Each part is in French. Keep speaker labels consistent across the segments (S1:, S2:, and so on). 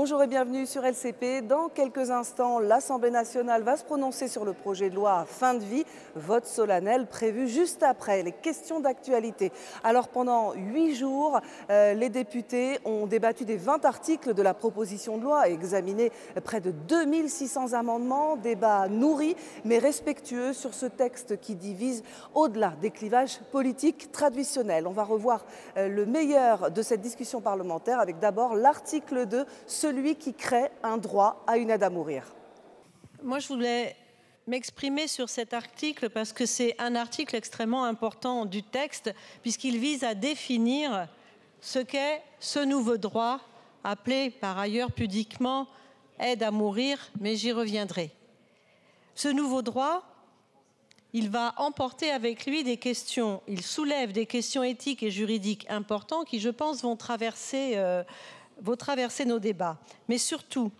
S1: Bonjour et bienvenue sur LCP. Dans quelques instants, l'Assemblée nationale va se prononcer sur le projet de loi fin de vie. Vote solennel prévu juste après les questions d'actualité. Alors pendant 8 jours, les députés ont débattu des 20 articles de la proposition de loi et examiné près de 2600 amendements. Débat nourri mais respectueux sur ce texte qui divise au-delà des clivages politiques traditionnels. On va revoir le meilleur de cette discussion parlementaire avec d'abord l'article 2, celui qui crée un droit à une aide à mourir.
S2: Moi, je voulais m'exprimer sur cet article parce que c'est un article extrêmement important du texte puisqu'il vise à définir ce qu'est ce nouveau droit, appelé par ailleurs pudiquement aide à mourir, mais j'y reviendrai. Ce nouveau droit, il va emporter avec lui des questions, il soulève des questions éthiques et juridiques importantes qui, je pense, vont traverser nos débats. Mais surtout,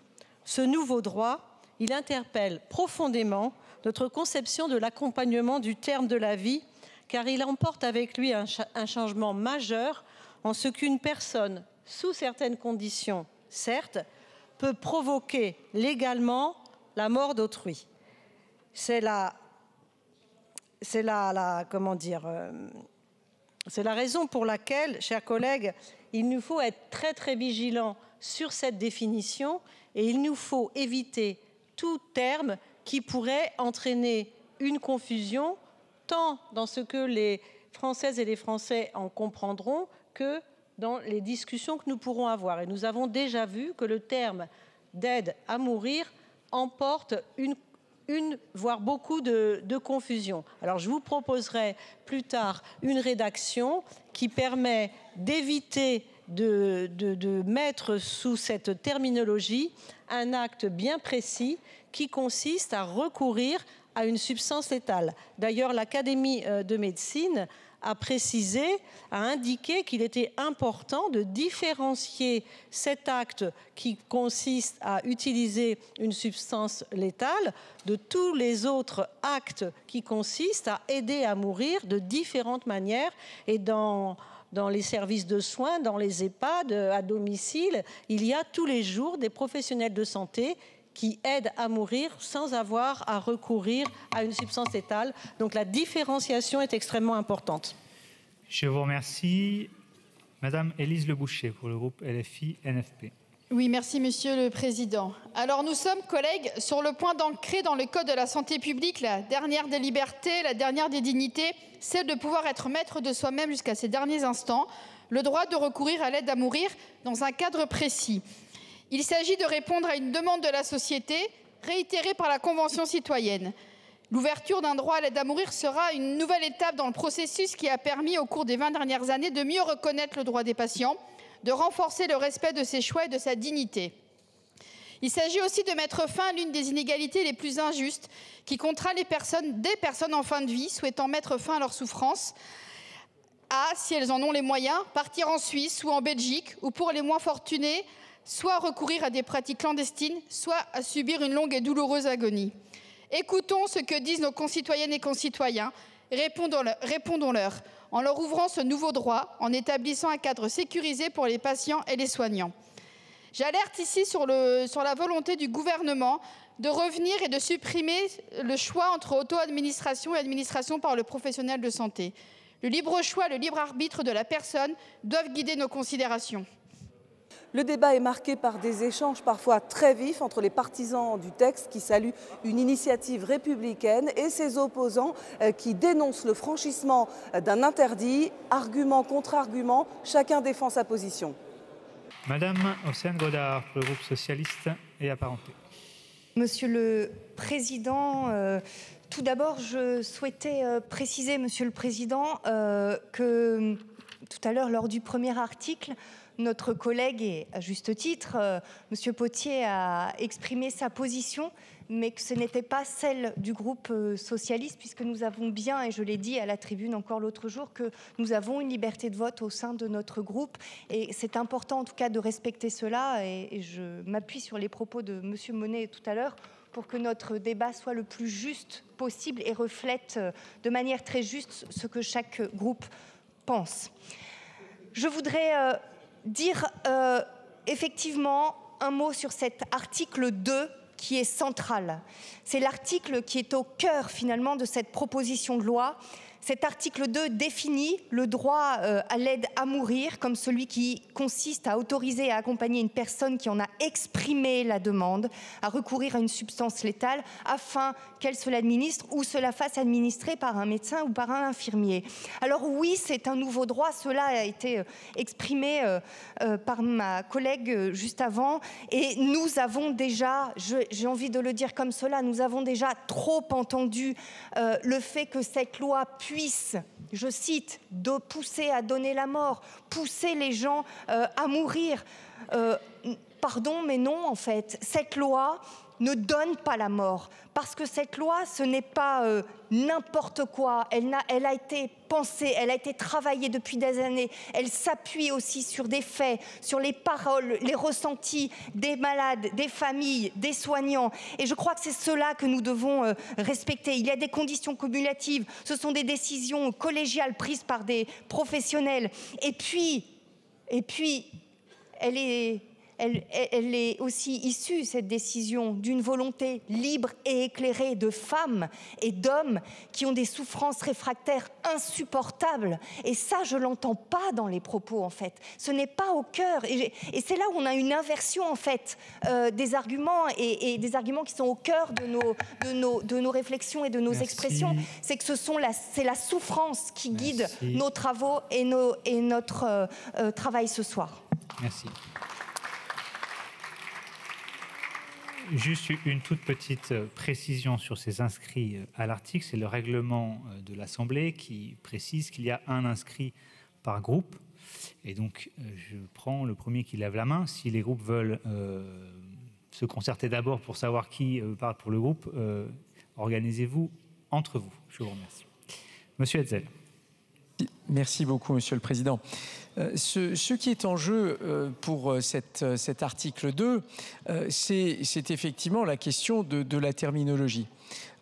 S2: ce nouveau droit, il interpelle profondément notre conception de l'accompagnement du terme de la vie, car il emporte avec lui un changement majeur en ce qu'une personne, sous certaines conditions, certes, peut provoquer légalement la mort d'autrui. C'est la raison pour laquelle, chers collègues, il nous faut être très très vigilants sur cette définition et il nous faut éviter tout terme qui pourrait entraîner une confusion, tant dans ce que les Françaises et les Français en comprendront que dans les discussions que nous pourrons avoir. Et nous avons déjà vu que le terme d'aide à mourir emporte voire beaucoup de confusion. Alors je vous proposerai plus tard une rédaction qui permet d'éviter de mettre sous cette terminologie un acte bien précis qui consiste à recourir à une substance létale. D'ailleurs, l'Académie de médecine a précisé, a indiqué qu'il était important de différencier cet acte qui consiste à utiliser une substance létale de tous les autres actes qui consistent à aider à mourir de différentes manières. Et dans les services de soins, dans les EHPAD, à domicile, il y a tous les jours des professionnels de santé qui aident à mourir sans avoir à recourir à une substance létale. Donc la différenciation est extrêmement importante.
S3: Je vous remercie. Madame Élise Leboucher pour le groupe LFI-NFP.
S4: Oui, merci Monsieur le Président. Alors nous sommes, collègues, sur le point d'ancrer dans le Code de la santé publique la dernière des libertés, la dernière des dignités, celle de pouvoir être maître de soi-même jusqu'à ses derniers instants, le droit de recourir à l'aide à mourir dans un cadre précis. Il s'agit de répondre à une demande de la société réitérée par la Convention citoyenne. L'ouverture d'un droit à l'aide à mourir sera une nouvelle étape dans le processus qui a permis au cours des 20 dernières années de mieux reconnaître le droit des patients, de renforcer le respect de ses choix et de sa dignité. Il s'agit aussi de mettre fin à l'une des inégalités les plus injustes qui contraint des personnes en fin de vie souhaitant mettre fin à leur souffrance à, si elles en ont les moyens, partir en Suisse ou en Belgique ou pour les moins fortunés, soit recourir à des pratiques clandestines, soit à subir une longue et douloureuse agonie. Écoutons ce que disent nos concitoyennes et concitoyens, répondons-leur en leur ouvrant ce nouveau droit, en établissant un cadre sécurisé pour les patients et les soignants. J'alerte ici sur la volonté du gouvernement de revenir et de supprimer le choix entre auto-administration et administration par le professionnel de santé. Le libre choix, le libre arbitre de la personne doivent guider nos considérations.
S1: Le débat est marqué par des échanges parfois très vifs entre les partisans du texte qui saluent une initiative républicaine et ses opposants qui dénoncent le franchissement d'un interdit. Argument contre argument, chacun défend sa position.
S3: Madame Océane Godard pour le groupe socialiste et apparenté.
S5: Monsieur le Président, tout d'abord, je souhaitais préciser, Monsieur le Président, que tout à l'heure, lors du premier article, notre collègue, et à juste titre, Monsieur Potier a exprimé sa position, mais que ce n'était pas celle du groupe socialiste, puisque nous avons bien, et je l'ai dit à la tribune encore l'autre jour, que nous avons une liberté de vote au sein de notre groupe. Et c'est important en tout cas de respecter cela, et je m'appuie sur les propos de Monsieur Monnet tout à l'heure, pour que notre débat soit le plus juste possible et reflète de manière très juste ce que chaque groupe pense. Je voudrais dire effectivement un mot sur cet article 2 qui est central. C'est l'article qui est au cœur finalement de cette proposition de loi. Cet article 2 définit le droit à l'aide à mourir comme celui qui consiste à autoriser et à accompagner une personne qui en a exprimé la demande à recourir à une substance létale afin qu'elle se l'administre ou se la fasse administrer par un médecin ou par un infirmier. Alors oui, c'est un nouveau droit, cela a été exprimé par ma collègue juste avant et nous avons déjà, j'ai envie de le dire comme cela, nous avons déjà trop entendu le fait que cette loi puisse, je cite, de pousser à donner la mort, pousser les gens à mourir. Pardon, mais non, en fait, cette loi ne donne pas la mort. Parce que cette loi, ce n'est pas n'importe quoi. Elle a été pensée, elle a été travaillée depuis des années. Elle s'appuie aussi sur des faits, sur les paroles, les ressentis des malades, des familles, des soignants. Et je crois que c'est cela que nous devons respecter. Il y a des conditions cumulatives. Ce sont des décisions collégiales prises par des professionnels. Et puis elle est aussi issue, cette décision, d'une volonté libre et éclairée de femmes et d'hommes qui ont des souffrances réfractaires insupportables. Et ça, je ne l'entends pas dans les propos, en fait. Ce n'est pas au cœur. Et c'est là où on a une inversion, en fait, des arguments et des arguments qui sont au cœur de nos réflexions et de nos expressions. C'est que c'est la souffrance qui guide nos travaux et notre travail ce soir.
S3: Merci. Juste une toute petite précision sur ces inscrits à l'article. C'est le règlement de l'Assemblée qui précise qu'il y a un inscrit par groupe. Et donc, je prends le premier qui lève la main. Si les groupes veulent se concerter d'abord pour savoir qui parle pour le groupe, organisez-vous entre vous. Je vous remercie. Monsieur Hetzel.
S6: Merci beaucoup, Monsieur le Président. Ce qui est en jeu pour cet article 2, c'est effectivement la question de la terminologie.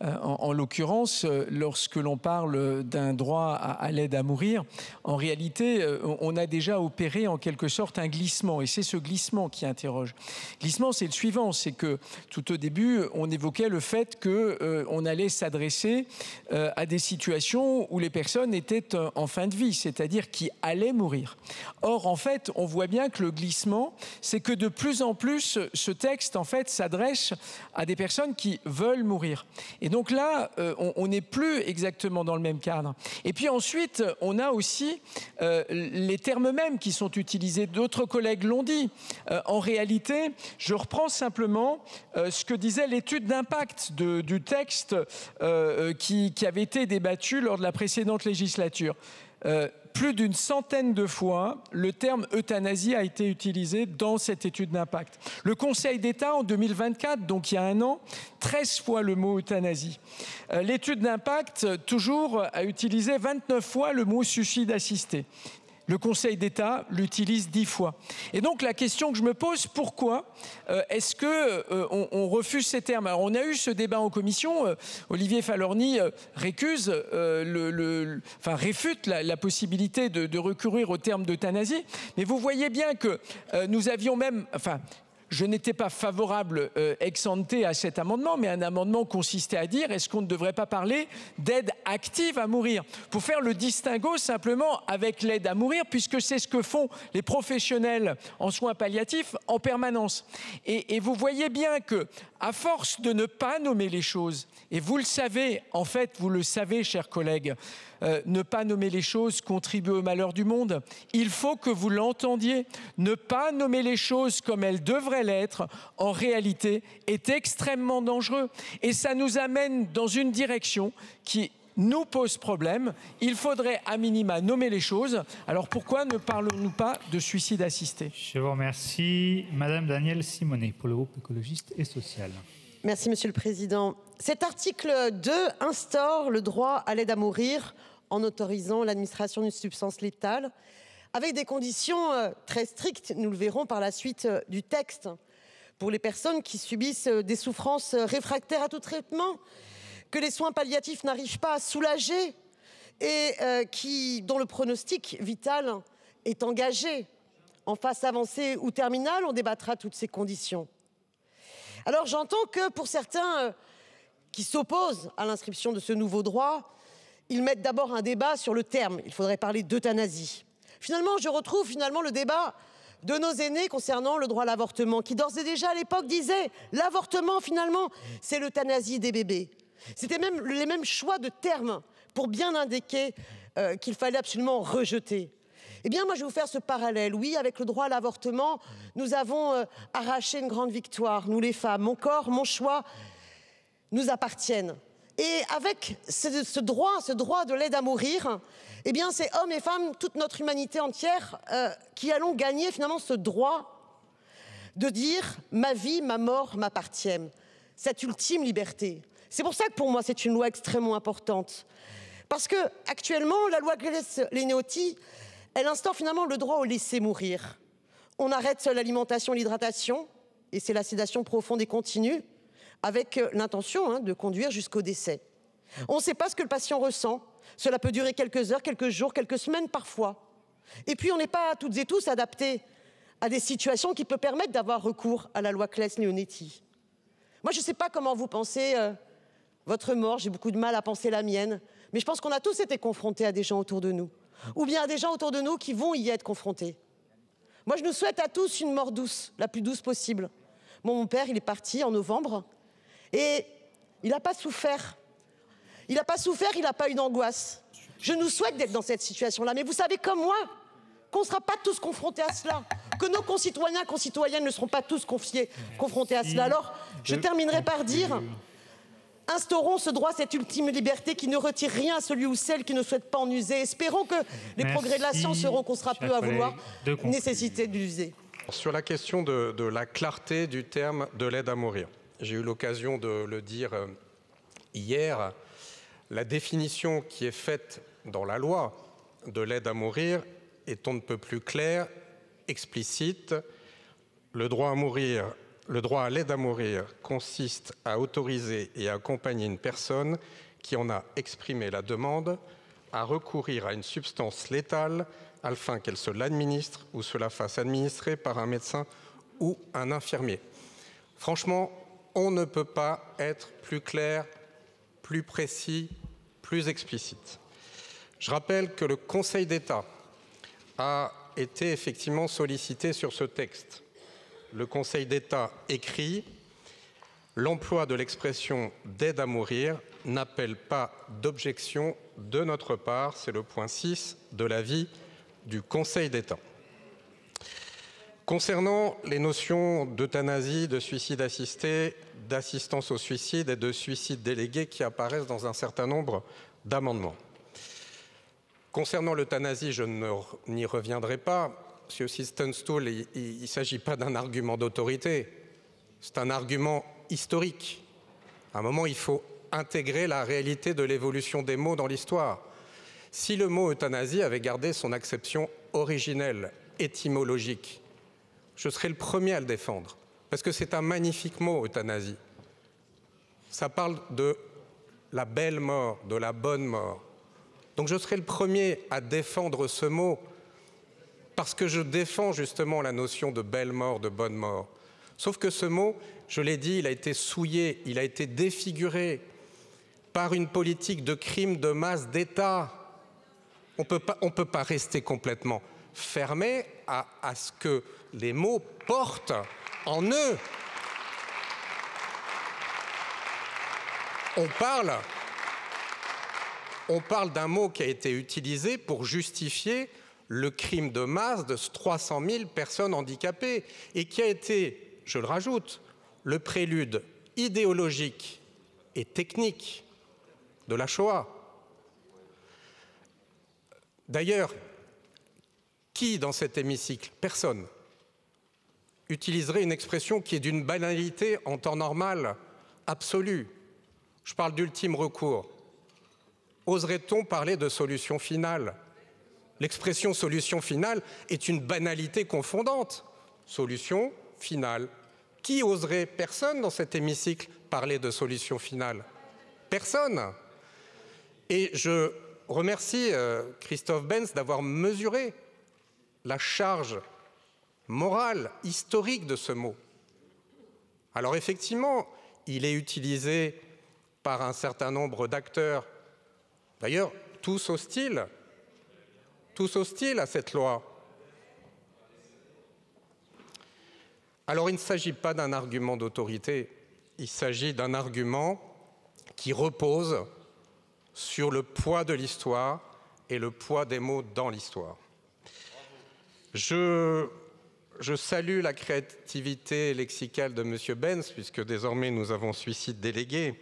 S6: En l'occurrence, lorsque l'on parle d'un droit à l'aide à mourir, en réalité, on a déjà opéré en quelque sorte un glissement, et c'est ce glissement qui interroge. Glissement, c'est le suivant, c'est que tout au début, on évoquait le fait qu'on allait s'adresser à des situations où les personnes étaient en fin de vie, c'est-à-dire qui allaient mourir. Or, en fait, on voit bien que le glissement, c'est que de plus en plus, ce texte, en fait, s'adresse à des personnes qui veulent mourir. Et donc là, on n'est plus exactement dans le même cadre. Et puis ensuite, on a aussi les termes mêmes qui sont utilisés. D'autres collègues l'ont dit. En réalité, je reprends simplement ce que disait l'étude d'impact du texte qui avait été débattu lors de la précédente législature. Plus d'une centaine de fois, le terme euthanasie a été utilisé dans cette étude d'impact. Le Conseil d'État, en 2024, donc il y a un an, 13 fois le mot euthanasie. L'étude d'impact, toujours, a utilisé 29 fois le mot suicide assisté. Le Conseil d'État l'utilise 10 fois. Et donc la question que je me pose, pourquoi est-ce qu'on refuse ces termes? Alors on a eu ce débat en commission, Olivier Falorni réfute la possibilité de recourir au terme d'euthanasie, mais vous voyez bien que nous avions même... Je n'étais pas favorable ex ante à cet amendement, mais un amendement consistait à dire est-ce qu'on ne devrait pas parler d'aide active à mourir pour faire le distinguo simplement avec l'aide à mourir, puisque c'est ce que font les professionnels en soins palliatifs en permanence. Et vous voyez bien que, à force de ne pas nommer les choses, et vous le savez, en fait, vous le savez, chers collègues, ne pas nommer les choses contribue au malheur du monde. Il faut que vous l'entendiez. Ne pas nommer les choses comme elles devraient l'être, en réalité, est extrêmement dangereux. Et ça nous amène dans une direction qui nous pose problème. Il faudrait à minima nommer les choses. Alors pourquoi ne parlons-nous pas de suicide assisté?
S3: Je vous remercie. Madame Danielle Simonet, pour le groupe écologiste et social.
S7: Merci, Monsieur le Président. Cet article 2 instaure le droit à l'aide à mourir en autorisant l'administration d'une substance létale, avec des conditions très strictes, nous le verrons par la suite du texte, pour les personnes qui subissent des souffrances réfractaires à tout traitement, que les soins palliatifs n'arrivent pas à soulager et dont le pronostic vital est engagé en phase avancée ou terminale, on débattra toutes ces conditions. Alors j'entends que pour certains qui s'opposent à l'inscription de ce nouveau droit, ils mettent d'abord un débat sur le terme. Il faudrait parler d'euthanasie. Finalement, je retrouve le débat de nos aînés concernant le droit à l'avortement, qui d'ores et déjà à l'époque disaient l'avortement finalement c'est l'euthanasie des bébés. C'était même les mêmes choix de termes pour bien indiquer qu'il fallait absolument rejeter. Eh bien moi je vais vous faire ce parallèle. Oui, avec le droit à l'avortement, nous avons arraché une grande victoire, nous les femmes. Mon corps, mon choix nous appartiennent. Et avec ce droit de l'aide à mourir, eh bien c'est hommes et femmes, toute notre humanité entière, qui allons gagner finalement ce droit de dire ma vie, ma mort m'appartiennent. Cette ultime liberté. C'est pour ça que pour moi c'est une loi extrêmement importante. Parce que actuellement la loi Gleonetti, elle instaure finalement le droit au laisser mourir. On arrête l'alimentation et l'hydratation, et c'est la sédation profonde et continue, avec l'intention de conduire jusqu'au décès. On ne sait pas ce que le patient ressent. Cela peut durer quelques heures, quelques jours, quelques semaines parfois. Et puis on n'est pas toutes et tous adaptés à des situations qui peuvent permettre d'avoir recours à la loi Claes-Leonetti. Moi je ne sais pas comment vous pensez votre mort, j'ai beaucoup de mal à penser la mienne, mais je pense qu'on a tous été confrontés à des gens autour de nous, ou bien à des gens autour de nous qui vont y être confrontés. Moi je nous souhaite à tous une mort douce, la plus douce possible. Mon père, il est parti en novembre, et il n'a pas souffert. Il n'a pas souffert, il n'a pas eu d'angoisse. Je nous souhaite d'être dans cette situation-là. Mais vous savez comme moi qu'on ne sera pas tous confrontés à cela. Que nos concitoyens et concitoyennes ne seront pas tous confrontés à cela. Alors, je terminerai par dire, instaurons ce droit, cette ultime liberté qui ne retire rien à celui ou celle qui ne souhaite pas en user. Espérons que les progrès de la science seront qu'on sera peu à vouloir nécessiter de l'user.
S8: Sur la question de la clarté du terme de l'aide à mourir, j'ai eu l'occasion de le dire hier, la définition qui est faite dans la loi de l'aide à mourir est on ne peut plus claire, explicite. Le droit à l'aide à mourir consiste à autoriser et à accompagner une personne qui en a exprimé la demande à recourir à une substance létale afin qu'elle se l'administre ou se la fasse administrer par un médecin ou un infirmier. Franchement, on ne peut pas être plus clair, plus précis, plus explicite. Je rappelle que le Conseil d'État a été effectivement sollicité sur ce texte. Le Conseil d'État écrit « L'emploi de l'expression d'aide à mourir n'appelle pas d'objection de notre part ». C'est le point 6 de l'avis du Conseil d'État. Concernant les notions d'euthanasie, de suicide assisté, d'assistance au suicide et de suicide délégué qui apparaissent dans un certain nombre d'amendements. Concernant l'euthanasie, je n'y reviendrai pas. Monsieur Siestenstuhl, il ne s'agit pas d'un argument d'autorité, c'est un argument historique. À un moment, il faut intégrer la réalité de l'évolution des mots dans l'histoire. Si le mot euthanasie avait gardé son acception originelle, étymologique, je serais le premier à le défendre, parce que c'est un magnifique mot, euthanasie. Ça parle de la belle mort, de la bonne mort. Donc je serai le premier à défendre ce mot, parce que je défends justement la notion de belle mort, de bonne mort. Sauf que ce mot, je l'ai dit, il a été souillé, il a été défiguré par une politique de crime de masse d'État. On peut pas rester complètement fermé à ce que les mots portent en eux. On parle d'un mot qui a été utilisé pour justifier le crime de masse de 300 000 personnes handicapées et qui a été, je le rajoute, le prélude idéologique et technique de la Shoah. D'ailleurs, qui dans cet hémicycle, personne, utiliserait une expression qui est d'une banalité en temps normal absolue? Je parle d'ultime recours. Oserait-on parler de solution finale? L'expression solution finale est une banalité confondante. Solution finale. Qui oserait, personne dans cet hémicycle, parler de solution finale? Personne. Et je remercie Christophe Benz d'avoir mesuré la charge morale, historique de ce mot. Alors effectivement, il est utilisé par un certain nombre d'acteurs, d'ailleurs tous hostiles à cette loi. Alors il ne s'agit pas d'un argument d'autorité, il s'agit d'un argument qui repose sur le poids de l'histoire et le poids des mots dans l'histoire. Je salue la créativité lexicale de M. Benz, puisque désormais nous avons suicide délégué.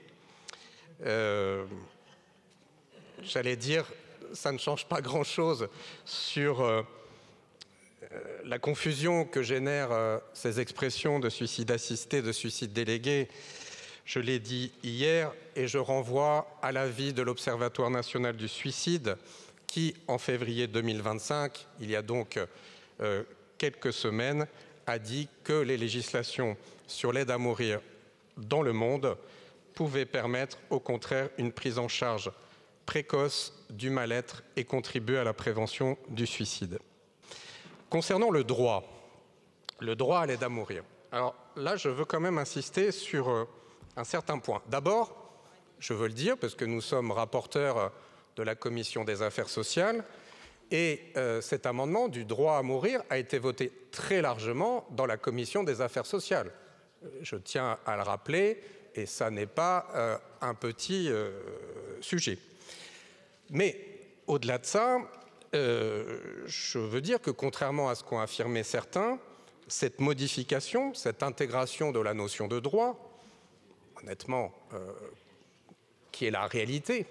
S8: J'allais dire, ça ne change pas grand-chose sur la confusion que génèrent ces expressions de suicide assisté, de suicide délégué. Je l'ai dit hier et je renvoie à l'avis de l'Observatoire national du suicide qui, en février 2025, il y a donc quelques semaines, a dit que les législations sur l'aide à mourir dans le monde pouvaient permettre au contraire une prise en charge précoce du mal-être et contribuer à la prévention du suicide. Concernant le droit à l'aide à mourir, alors là je veux quand même insister sur un certain point. D'abord, je veux le dire parce que nous sommes rapporteurs de la Commission des affaires sociales et cet amendement du droit à mourir a été voté très largement dans la Commission des affaires sociales. Je tiens à le rappeler et ça n'est pas un petit sujet. Mais au-delà de ça, je veux dire que contrairement à ce qu'ont affirmé certains, cette modification, cette intégration de la notion de droit, honnêtement, qui est la réalité,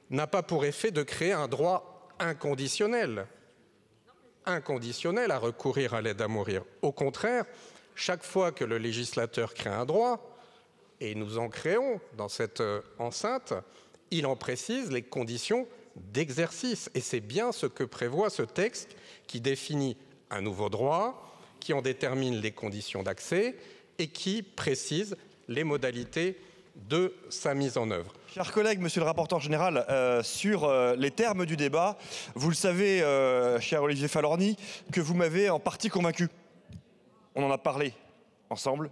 S8: n'a pas pour effet de créer un droit inconditionnel à recourir à l'aide à mourir. Au contraire, chaque fois que le législateur crée un droit, et nous en créons dans cette enceinte, il en précise les conditions d'exercice. Et c'est bien ce que prévoit ce texte qui définit un nouveau droit, qui en détermine les conditions d'accès et qui précise les modalités de sa mise en œuvre.
S9: Chers collègues, monsieur le rapporteur général, sur les termes du débat, vous le savez, cher Olivier Falorni, que vous m'avez en partie convaincu. On en a parlé ensemble.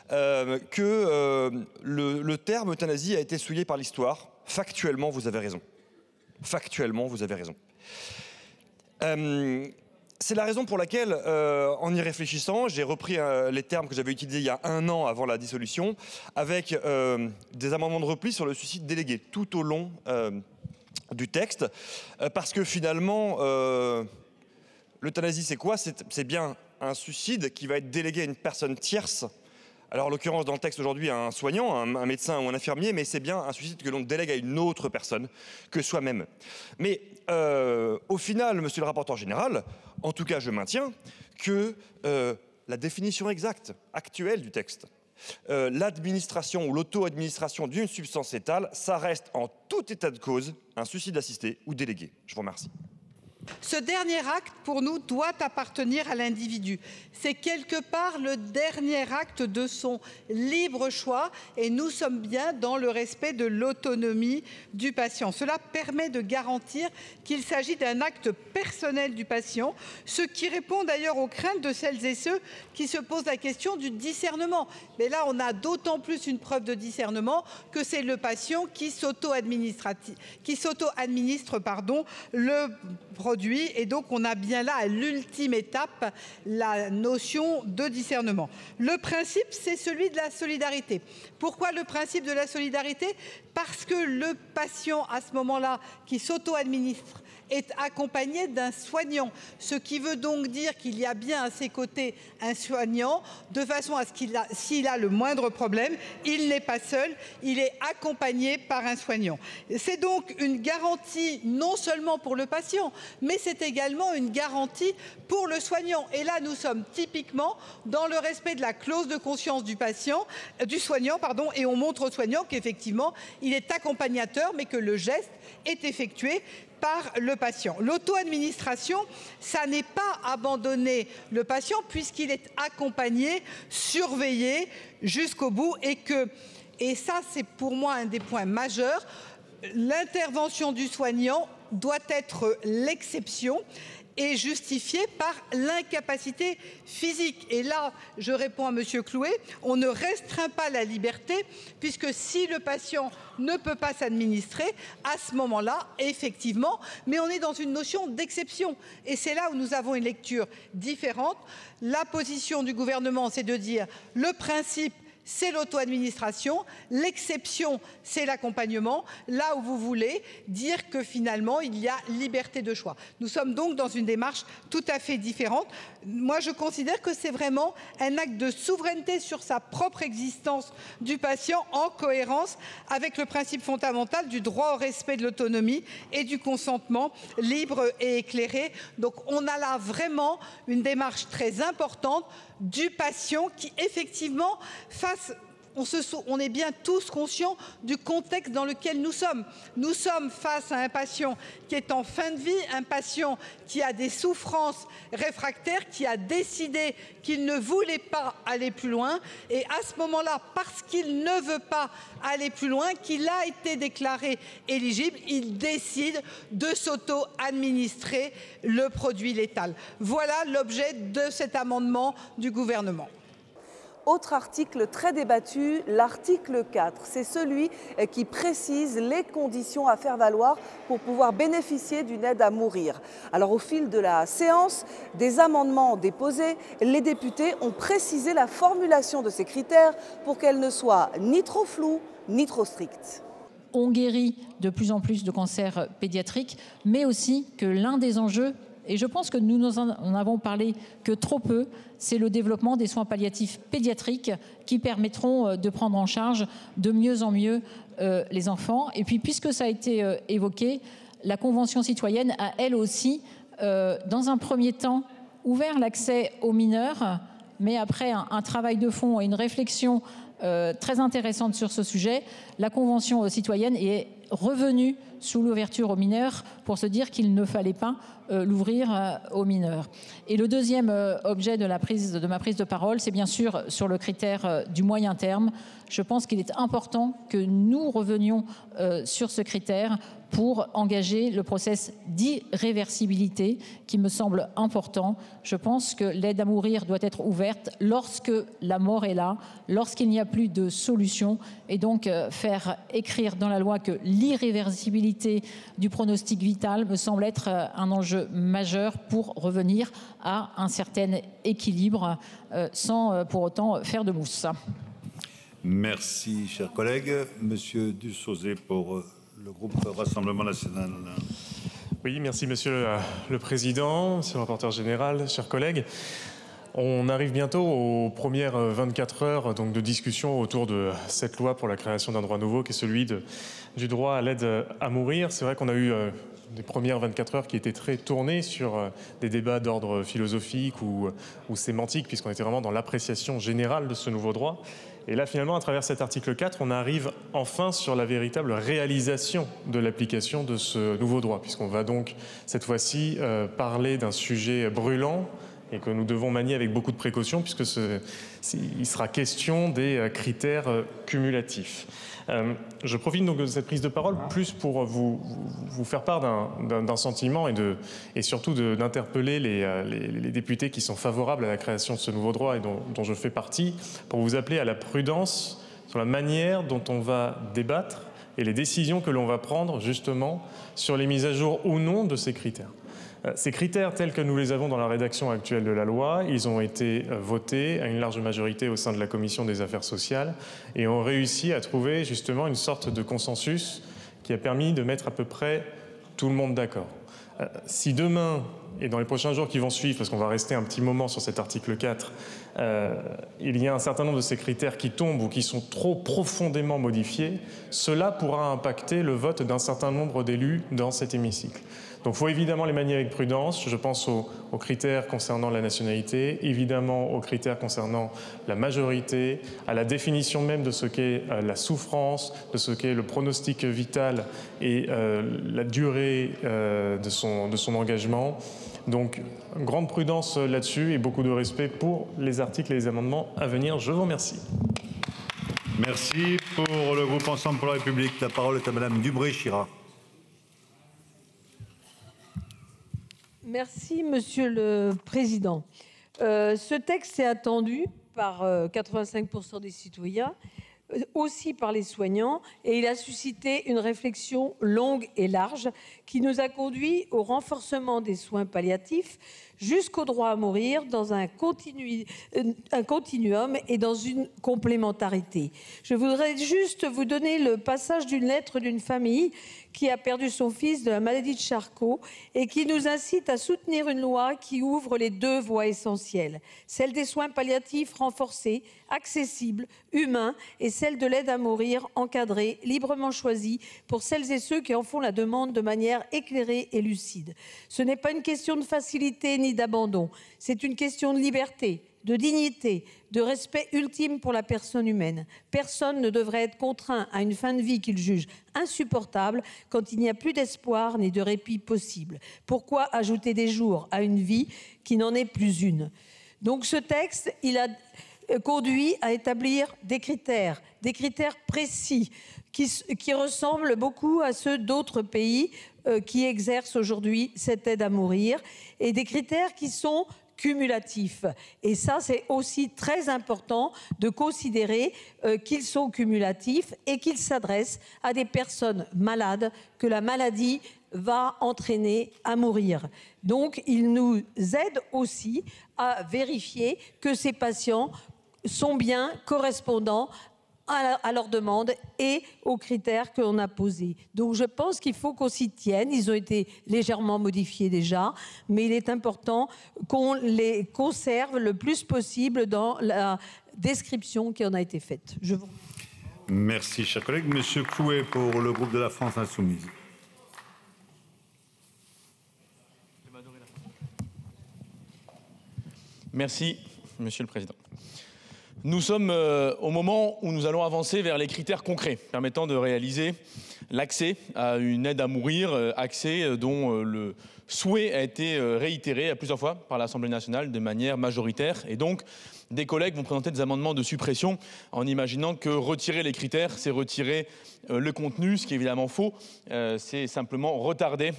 S9: Que le terme euthanasie a été souillé par l'histoire. Factuellement, vous avez raison. Factuellement, vous avez raison. C'est la raison pour laquelle, en y réfléchissant, j'ai repris les termes que j'avais utilisés il y a 1 an avant la dissolution, avec des amendements de repli sur le suicide délégué, tout au long du texte. Parce que finalement, l'euthanasie, c'est quoi? C'est bien un suicide qui va être délégué à une personne tierce. Alors, en l'occurrence, dans le texte aujourd'hui, un soignant, un médecin ou un infirmier, mais c'est bien un suicide que l'on délègue à une autre personne que soi-même. Mais au final, monsieur le rapporteur général, en tout cas, je maintiens que la définition exacte, actuelle du texte, l'administration ou l'auto-administration d'une substance létale, ça reste en tout état de cause un suicide assisté ou délégué. Je vous remercie.
S10: Ce dernier acte, pour nous, doit appartenir à l'individu. C'est quelque part le dernier acte de son libre choix et nous sommes bien dans le respect de l'autonomie du patient. Cela permet de garantir qu'il s'agit d'un acte personnel du patient, ce qui répond d'ailleurs aux craintes de celles et ceux qui se posent la question du discernement. Mais là, on a d'autant plus une preuve de discernement que c'est le patient qui s'auto-administre le produit. Et donc, on a bien là, à l'ultime étape, la notion de discernement. Le principe, c'est celui de la solidarité. Pourquoi le principe de la solidarité? Parce que le patient, à ce moment-là, qui s'auto-administre, est accompagné d'un soignant, ce qui veut donc dire qu'il y a bien à ses côtés un soignant, de façon à ce s'il a le moindre problème, il n'est pas seul, il est accompagné par un soignant. C'est donc une garantie non seulement pour le patient, mais c'est également une garantie pour le soignant. Et là, nous sommes typiquement dans le respect de la clause de conscience du soignant, et on montre au soignant qu'effectivement, il est accompagnateur, mais que le geste est effectué par le patient. L'auto-administration, ça n'est pas abandonner le patient puisqu'il est accompagné, surveillé jusqu'au bout et ça c'est pour moi un des points majeurs, l'intervention du soignant doit être l'exception et justifiée par l'incapacité physique. Et là, je réponds à Monsieur Clouet, on ne restreint pas la liberté, puisque si le patient ne peut pas s'administrer, à ce moment-là, effectivement, mais on est dans une notion d'exception. Et c'est là où nous avons une lecture différente. La position du gouvernement, c'est de dire le principe, c'est l'auto-administration, l'exception, c'est l'accompagnement, là où vous voulez dire que finalement, il y a liberté de choix. Nous sommes donc dans une démarche tout à fait différente. Moi, je considère que c'est vraiment un acte de souveraineté sur sa propre existence du patient en cohérence avec le principe fondamental du droit au respect de l'autonomie et du consentement libre et éclairé. Donc, on a là vraiment une démarche très importante du patient qui, effectivement, on est bien tous conscients du contexte dans lequel nous sommes. Nous sommes face à un patient qui est en fin de vie, un patient qui a des souffrances réfractaires, qui a décidé qu'il ne voulait pas aller plus loin. Et à ce moment-là, parce qu'il ne veut pas aller plus loin, qu'il a été déclaré éligible, il décide de s'auto-administrer le produit létal. Voilà l'objet de cet amendement du gouvernement.
S1: Autre article très débattu, l'article 4. C'est celui qui précise les conditions à faire valoir pour pouvoir bénéficier d'une aide à mourir. Alors au fil de la séance, des amendements déposés, les députés ont précisé la formulation de ces critères pour qu'elle ne soit ni trop floue ni trop stricte.
S11: On guérit de plus en plus de cancers pédiatriques, mais aussi que l'un des enjeux, et je pense que nous n'en avons parlé que trop peu, c'est le développement des soins palliatifs pédiatriques qui permettront de prendre en charge de mieux en mieux les enfants. Et puis, puisque ça a été évoqué, la Convention citoyenne a, elle aussi, dans un premier temps, ouvert l'accès aux mineurs, mais après un travail de fond et une réflexion très intéressante sur ce sujet, la Convention citoyenne est revenue sous l'ouverture aux mineurs pour se dire qu'il ne fallait pas l'ouvrir aux mineurs. Et le deuxième objet de ma prise de parole, c'est bien sûr sur le critère du moyen terme. Je pense qu'il est important que nous revenions sur ce critère pour engager le process d'irréversibilité qui me semble important. Je pense que l'aide à mourir doit être ouverte lorsque la mort est là, lorsqu'il n'y a plus de solution, et donc faire écrire dans la loi que l'irréversibilité du pronostic vital me semble être un enjeu majeur pour revenir à un certain équilibre sans pour autant faire de mousse.
S12: Merci, chers collègues. Monsieur Dussauzé pour le groupe Rassemblement national.
S13: Oui, merci Monsieur le Président, Monsieur le rapporteur général, chers collègues. On arrive bientôt aux premières 24 heures donc, de discussion autour de cette loi pour la création d'un droit nouveau qui est celui du droit à l'aide à mourir. C'est vrai qu'on a eu des premières 24 heures qui étaient très tournées sur des débats d'ordre philosophique ou sémantique, puisqu'on était vraiment dans l'appréciation générale de ce nouveau droit. Et là, finalement, à travers cet article 4, on arrive enfin sur la véritable réalisation de l'application de ce nouveau droit, puisqu'on va donc, cette fois-ci, parler d'un sujet brûlant et que nous devons manier avec beaucoup de précaution, puisque il sera question des critères cumulatifs. Je profite donc de cette prise de parole plus pour vous faire part d'un sentiment et surtout d'interpeller les députés qui sont favorables à la création de ce nouveau droit et dont je fais partie, pour vous appeler à la prudence sur la manière dont on va débattre et les décisions que l'on va prendre justement sur les mises à jour ou non de ces critères. Ces critères tels que nous les avons dans la rédaction actuelle de la loi, ils ont été votés à une large majorité au sein de la Commission des affaires sociales et ont réussi à trouver justement une sorte de consensus qui a permis de mettre à peu près tout le monde d'accord. Si demain et dans les prochains jours qui vont suivre, parce qu'on va rester un petit moment sur cet article 4, il y a un certain nombre de ces critères qui tombent ou qui sont trop profondément modifiés, cela pourra impacter le vote d'un certain nombre d'élus dans cet hémicycle. Donc il faut évidemment les manier avec prudence. Je pense aux critères concernant la nationalité, évidemment aux critères concernant la majorité, à la définition même de ce qu'est la souffrance, de ce qu'est le pronostic vital et la durée de son engagement. Donc grande prudence là-dessus et beaucoup de respect pour les articles et les amendements à venir. Je vous remercie.
S12: Merci. Pour le groupe Ensemble pour la République, la parole est à Madame Dubré-Chirat.
S14: Merci, Monsieur le Président. Ce texte est attendu par 85% des citoyens, aussi par les soignants, et il a suscité une réflexion longue et large qui nous a conduit au renforcement des soins palliatifs jusqu'au droit à mourir dans un continuum et dans une complémentarité. Je voudrais juste vous donner le passage d'une lettre d'une famille qui a perdu son fils de la maladie de Charcot et qui nous incite à soutenir une loi qui ouvre les deux voies essentielles, celle des soins palliatifs renforcés, accessibles, humains, et celle de l'aide à mourir encadrée, librement choisie pour celles et ceux qui en font la demande de manière éclairée et lucide. Ce n'est pas une question de facilité ni d'abandon, c'est une question de liberté, de dignité, de respect ultime pour la personne humaine. Personne ne devrait être contraint à une fin de vie qu'il juge insupportable quand il n'y a plus d'espoir ni de répit possible. Pourquoi ajouter des jours à une vie qui n'en est plus une? Donc ce texte, il a conduit à établir des critères précis qui ressemblent beaucoup à ceux d'autres pays qui exercent aujourd'hui cette aide à mourir, et des critères qui sont cumulatifs. Et ça, c'est aussi très important de considérer qu'ils sont cumulatifs et qu'ils s'adressent à des personnes malades que la maladie va entraîner à mourir. Donc, ils nous aident aussi à vérifier que ces patients sont bien correspondants à leur demande et aux critères que l'on a posés. Donc je pense qu'il faut qu'on s'y tienne. Ils ont été légèrement modifiés déjà, mais il est important qu'on les conserve le plus possible dans la description qui en a été faite. Je vous...
S12: Merci, cher collègue. Monsieur Clouet pour le groupe de la France Insoumise.
S15: Merci, Monsieur le Président. Nous sommes au moment où nous allons avancer vers les critères concrets permettant de réaliser l'accès à une aide à mourir, accès dont le souhait a été réitéré à plusieurs fois par l'Assemblée nationale de manière majoritaire. Et donc, des collègues vont présenter des amendements de suppression en imaginant que retirer les critères, c'est retirer le contenu, ce qui est évidemment faux. C'est simplement retarder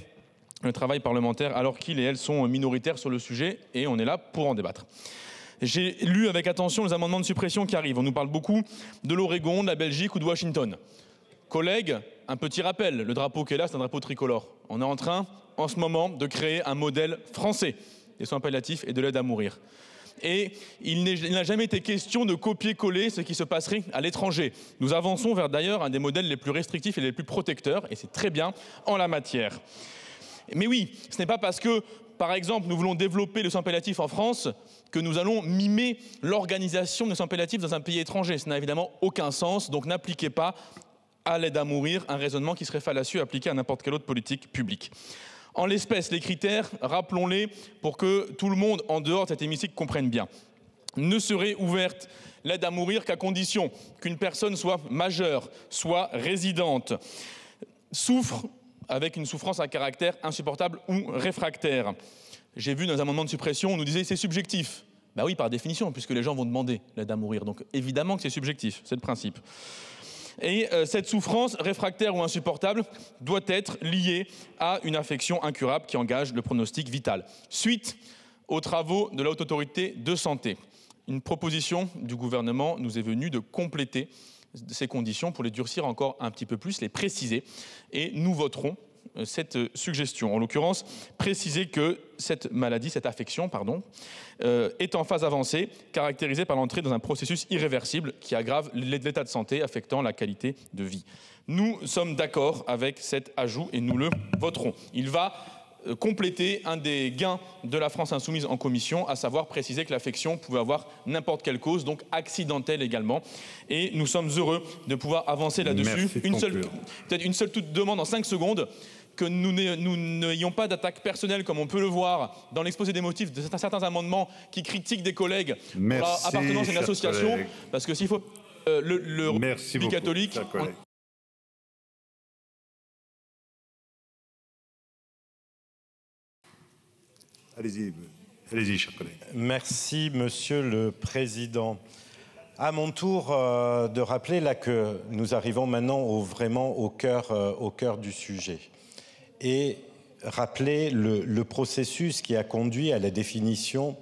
S15: le travail parlementaire alors qu'ils et elles sont minoritaires sur le sujet, et on est là pour en débattre. J'ai lu avec attention les amendements de suppression qui arrivent. On nous parle beaucoup de l'Oregon, de la Belgique ou de Washington. Collègues, un petit rappel, le drapeau qui est là, c'est un drapeau tricolore. On est en train, en ce moment, de créer un modèle français des soins palliatifs et de l'aide à mourir. Et il n'a jamais été question de copier-coller ce qui se passerait à l'étranger. Nous avançons vers d'ailleurs un des modèles les plus restrictifs et les plus protecteurs, et c'est très bien en la matière. Mais oui, ce n'est pas parce que, par exemple, nous voulons développer le soin palliatif en France que nous allons mimer l'organisation des soins palliatifs dans un pays étranger. Ça n'a évidemment aucun sens, donc n'appliquez pas à l'aide à mourir un raisonnement qui serait fallacieux appliqué à n'importe quelle autre politique publique. En l'espèce, les critères, rappelons-les pour que tout le monde en dehors de cet hémicycle comprenne bien. Ne serait ouverte l'aide à mourir qu'à condition qu'une personne soit majeure, soit résidente, souffre avec une souffrance à caractère insupportable ou réfractaire. J'ai vu dans les amendements de suppression, on nous disait c'est subjectif. Ben oui, par définition, puisque les gens vont demander l'aide à mourir. Donc évidemment que c'est subjectif, c'est le principe. Et cette souffrance réfractaire ou insupportable doit être liée à une affection incurable qui engage le pronostic vital. Suite aux travaux de la Haute Autorité de Santé, une proposition du gouvernement nous est venue de compléter ces conditions pour les durcir encore un petit peu plus, les préciser. Et nous voterons cette suggestion. En l'occurrence, préciser que cette maladie, cette affection, est en phase avancée, caractérisée par l'entrée dans un processus irréversible qui aggrave l'état de santé, affectant la qualité de vie. Nous sommes d'accord avec cet ajout et nous le voterons. Il va compléter un des gains de la France Insoumise en commission, à savoir préciser que l'affection pouvait avoir n'importe quelle cause, donc accidentelle également. Et nous sommes heureux de pouvoir avancer là-dessus. Peut-être une seule toute demande en 5 secondes, que nous n'ayons pas d'attaque personnelle comme on peut le voir dans l'exposé des motifs de certains amendements qui critiquent des collègues pour leur appartenance à une association. Collègue. Parce que s'il faut le catholique...
S12: Allez-y, cher collègue.
S16: Merci, Monsieur le Président. À mon tour de rappeler là que nous arrivons maintenant vraiment au cœur du sujet. Et rappeler le processus qui a conduit à la définition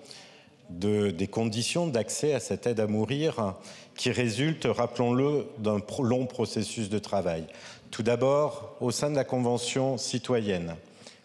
S16: des conditions d'accès à cette aide à mourir qui résulte, rappelons-le, d'un long processus de travail. Tout d'abord, au sein de la Convention citoyenne,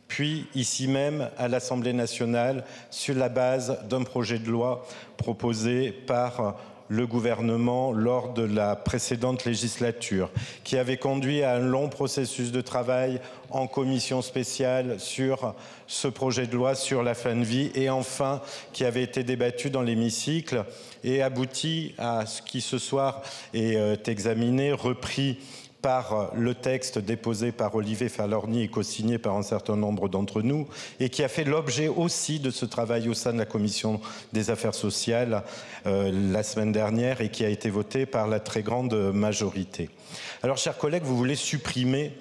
S16: puis ici même à l'Assemblée nationale, sur la base d'un projet de loi proposé par le gouvernement lors de la précédente législature, qui avait conduit à un long processus de travail en commission spéciale sur ce projet de loi sur la fin de vie, et enfin qui avait été débattu dans l'hémicycle et abouti à ce qui ce soir est examiné, repris par le texte déposé par Olivier Falorni et co-signé par un certain nombre d'entre nous, et qui a fait l'objet aussi de ce travail au sein de la Commission des affaires sociales la semaine dernière, et qui a été voté par la très grande majorité. Alors, chers collègues, vous voulez supprimer,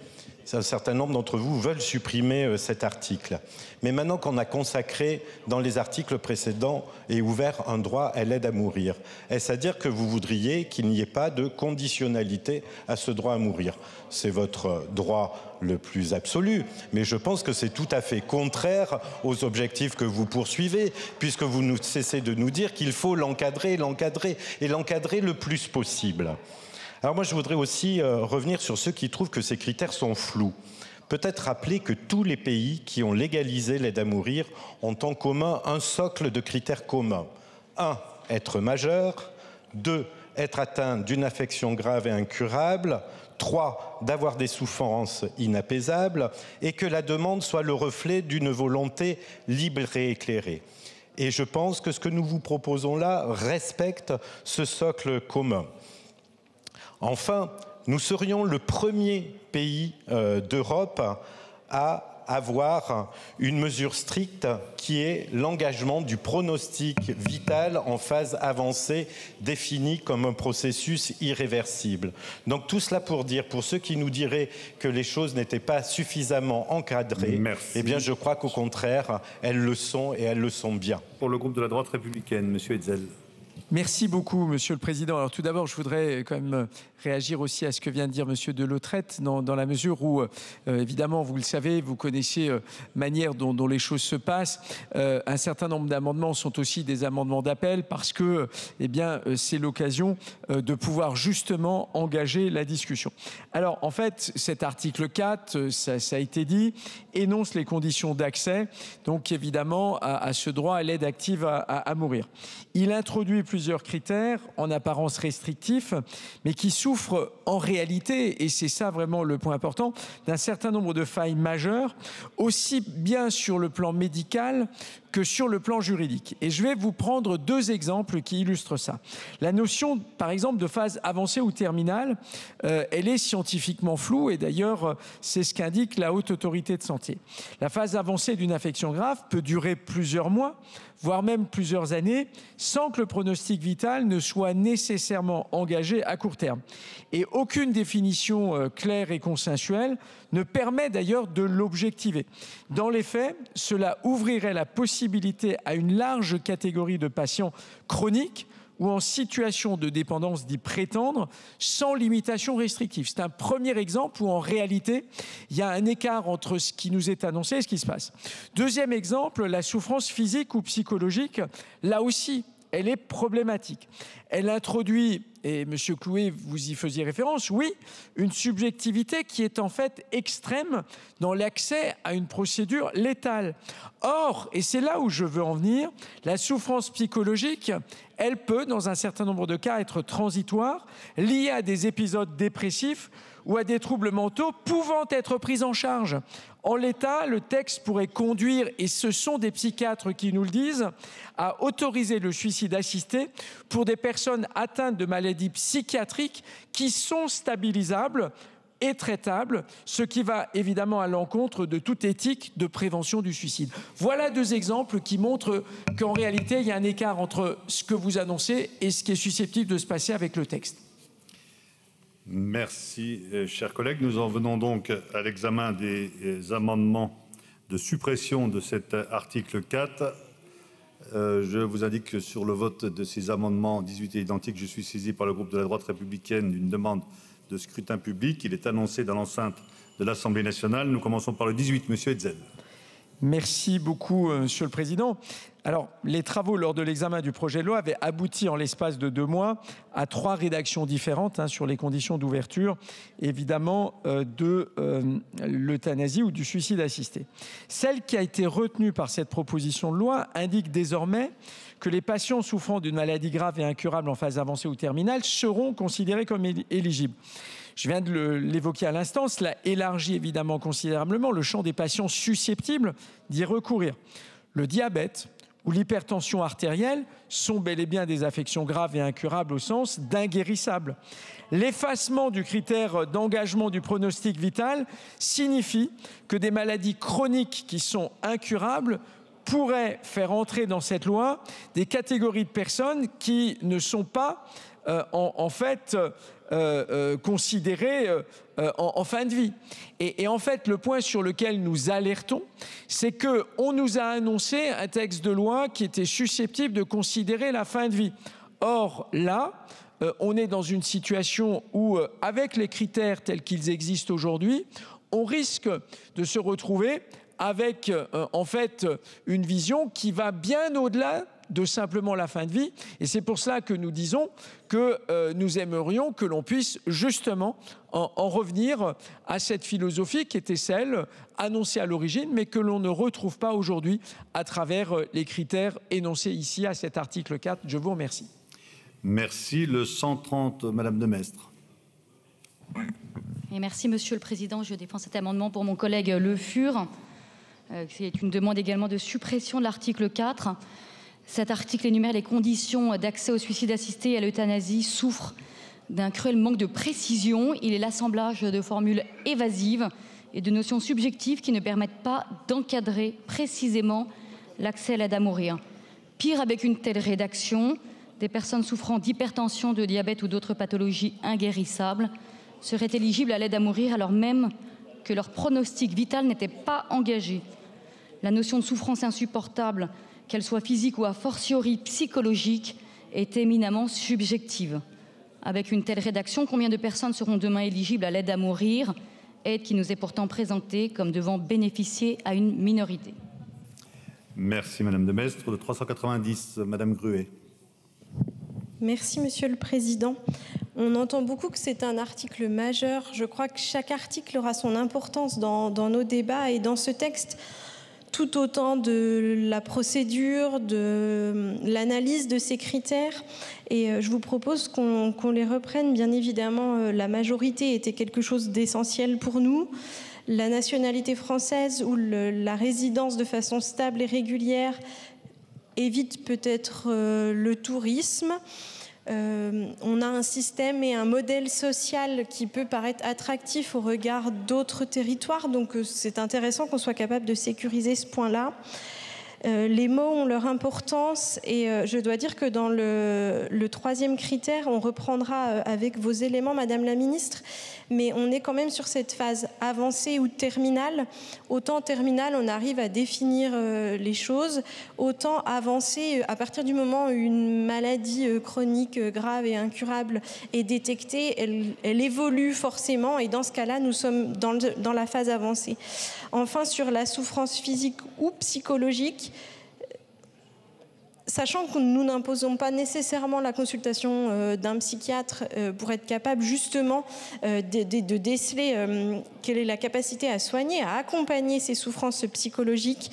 S16: un certain nombre d'entre vous veulent supprimer cet article. Mais maintenant qu'on a consacré dans les articles précédents et ouvert un droit à l'aide à mourir, est-ce à dire que vous voudriez qu'il n'y ait pas de conditionnalité à ce droit à mourir? C'est votre droit le plus absolu, mais je pense que c'est tout à fait contraire aux objectifs que vous poursuivez, puisque vous ne cessez de nous dire qu'il faut l'encadrer, l'encadrer et l'encadrer le plus possible. Alors moi, je voudrais aussi revenir sur ceux qui trouvent que ces critères sont flous. Peut-être rappeler que tous les pays qui ont légalisé l'aide à mourir ont en commun un socle de critères communs. 1. Être majeur. 2. Être atteint d'une affection grave et incurable. 3. D'avoir des souffrances inapaisables. Et que la demande soit le reflet d'une volonté libre et éclairée. Et je pense que ce que nous vous proposons là respecte ce socle commun. Enfin, nous serions le premier pays d'Europe à avoir une mesure stricte qui est l'engagement du pronostic vital en phase avancée défini comme un processus irréversible. Donc tout cela pour dire, pour ceux qui nous diraient que les choses n'étaient pas suffisamment encadrées, eh bien je crois qu'au contraire, elles le sont et elles le sont bien.
S12: Pour le groupe de la droite républicaine, Monsieur Hetzel.
S6: Merci beaucoup, Monsieur le Président. Alors tout d'abord, je voudrais quand même réagir aussi à ce que vient de dire Monsieur Delotrette, dans la mesure où, évidemment, vous le savez, vous connaissez manière dont les choses se passent. Un certain nombre d'amendements sont aussi des amendements d'appel parce que, eh bien, c'est l'occasion de pouvoir justement engager la discussion. Alors, en fait, cet article 4, ça a été dit, énonce les conditions d'accès, donc évidemment, à ce droit à l'aide active à mourir. Il introduit plusieurs critères en apparence restrictifs, mais qui souffrent en réalité, et c'est ça vraiment le point important, d'un certain nombre de failles majeures, aussi bien sur le plan médical que sur le plan juridique. Et je vais vous prendre deux exemples qui illustrent ça. La notion, par exemple, de phase avancée ou terminale, elle est scientifiquement floue, et d'ailleurs, c'est ce qu'indique la Haute Autorité de Santé. La phase avancée d'une infection grave peut durer plusieurs mois, voire même plusieurs années, sans que le pronostic vital ne soit nécessairement engagé à court terme. Et aucune définition claire et consensuelle ne permet d'ailleurs de l'objectiver. Dans les faits, cela ouvrirait la possibilité à une large catégorie de patients chroniques ou en situation de dépendance d'y prétendre sans limitation restrictive. C'est un premier exemple où en réalité, il y a un écart entre ce qui nous est annoncé et ce qui se passe. Deuxième exemple, la souffrance physique ou psychologique, là aussi, elle est problématique. Elle introduit, et M. Clouet, vous y faisiez référence, oui, une subjectivité qui est en fait extrême dans l'accès à une procédure létale. Or, et c'est là où je veux en venir, la souffrance psychologique, elle peut, dans un certain nombre de cas, être transitoire, liée à des épisodes dépressifs ou à des troubles mentaux pouvant être pris en charge. En l'état, le texte pourrait conduire, et ce sont des psychiatres qui nous le disent, à autoriser le suicide assisté pour des personnes atteintes de maladies psychiatriques qui sont stabilisables et traitables, ce qui va évidemment à l'encontre de toute éthique de prévention du suicide. Voilà deux exemples qui montrent qu'en réalité, il y a un écart entre ce que vous annoncez et ce qui est susceptible de se passer avec le texte.
S12: Merci, chers collègues. Nous en venons donc à l'examen des amendements de suppression de cet article 4. Je vous indique que sur le vote de ces amendements 18 et identiques, je suis saisi par le groupe de la droite républicaine d'une demande de scrutin public. Il est annoncé dans l'enceinte de l'Assemblée nationale. Nous commençons par le 18, Monsieur Hetzel.
S6: Merci beaucoup, Monsieur le Président. Alors, les travaux lors de l'examen du projet de loi avaient abouti en l'espace de 2 mois à 3 rédactions différentes sur les conditions d'ouverture, évidemment, de l'euthanasie ou du suicide assisté. Celle qui a été retenue par cette proposition de loi indique désormais que les patients souffrant d'une maladie grave et incurable en phase avancée ou terminale seront considérés comme éligibles. Je viens de l'évoquer à l'instant, cela élargit évidemment considérablement le champ des patients susceptibles d'y recourir. Le diabète ou l'hypertension artérielle sont bel et bien des affections graves et incurables au sens d'inguérissables. L'effacement du critère d'engagement du pronostic vital signifie que des maladies chroniques qui sont incurables pourraient faire entrer dans cette loi des catégories de personnes qui ne sont pas considérées en fin de vie. Et en fait, le point sur lequel nous alertons, c'est qu'on nous a annoncé un texte de loi qui était susceptible de considérer la fin de vie. Or, là, on est dans une situation où, avec les critères tels qu'ils existent aujourd'hui, on risque de se retrouver avec, en fait, une vision qui va bien au-delà de simplement la fin de vie. Et c'est pour cela que nous disons que nous aimerions que l'on puisse justement en revenir à cette philosophie qui était celle annoncée à l'origine, mais que l'on ne retrouve pas aujourd'hui à travers les critères énoncés ici à cet article 4. Je vous remercie.
S12: Merci. Le 130, Madame de Maistre.
S17: Et merci, Monsieur le Président. Je défends cet amendement pour mon collègue Le Fur. C'est une demande également de suppression de l'article 4. Cet article énumère les conditions d'accès au suicide assisté et à l'euthanasie souffrent d'un cruel manque de précision. Il est l'assemblage de formules évasives et de notions subjectives qui ne permettent pas d'encadrer précisément l'accès à l'aide à mourir. Pire, avec une telle rédaction, des personnes souffrant d'hypertension, de diabète ou d'autres pathologies inguérissables seraient éligibles à l'aide à mourir alors même que leur pronostic vital n'était pas engagé. La notion de souffrance insupportable, qu'elle soit physique ou a fortiori psychologique, est éminemment subjective. Avec une telle rédaction, combien de personnes seront demain éligibles à l'aide à mourir, aide qui nous est pourtant présentée comme devant bénéficier à une minorité?
S12: Merci Madame de Maistre. Le 390, Madame Gruet.
S18: Merci Monsieur le Président. On entend beaucoup que c'est un article majeur. Je crois que chaque article aura son importance dans nos débats et dans ce texte, tout autant de la procédure, de l'analyse de ces critères. Et je vous propose qu'on les reprenne. Bien évidemment, la majorité était quelque chose d'essentiel pour nous. La nationalité française ou la résidence de façon stable et régulière évite peut-être le tourisme. On a un système et un modèle social qui peut paraître attractif au regard d'autres territoires. Donc c'est intéressant qu'on soit capable de sécuriser ce point-là. Les mots ont leur importance et je dois dire que dans le troisième critère, on reprendra avec vos éléments, Madame la Ministre, mais on est quand même sur cette phase avancée ou terminale. Autant terminale, on arrive à définir les choses, autant avancée, à partir du moment où une maladie chronique grave et incurable est détectée, elle évolue forcément et dans ce cas-là, nous sommes dans la phase avancée. Enfin, sur la souffrance physique ou psychologique, sachant que nous n'imposons pas nécessairement la consultation d'un psychiatre pour être capable justement de déceler quelle est la capacité à soigner, à accompagner ces souffrances psychologiques,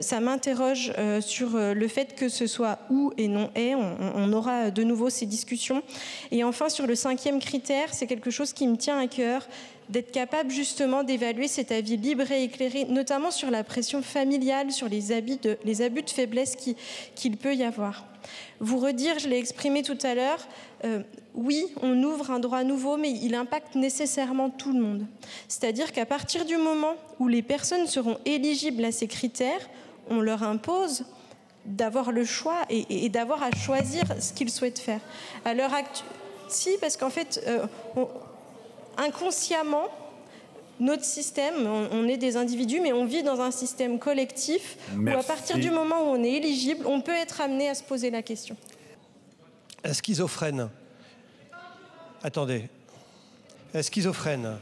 S18: ça m'interroge sur le fait que ce soit ou et non et. On aura de nouveau ces discussions. Et enfin, sur le cinquième critère, c'est quelque chose qui me tient à cœur, d'être capable justement d'évaluer cet avis libre et éclairé, notamment sur la pression familiale, sur les abus de faiblesse qu'il peut y avoir. Vous redire, je l'ai exprimé tout à l'heure, oui, on ouvre un droit nouveau, mais il impacte nécessairement tout le monde. C'est-à-dire qu'à partir du moment où les personnes seront éligibles à ces critères, on leur impose d'avoir le choix et d'avoir à choisir ce qu'ils souhaitent faire. À l'heure actuelle, si, parce qu'en fait, inconsciemment, notre système, on est des individus, mais on vit dans un système collectif. Merci. Où à partir du moment où on est éligible, on peut être amené à se poser la question.
S19: Un schizophrène. Attendez. Un schizophrène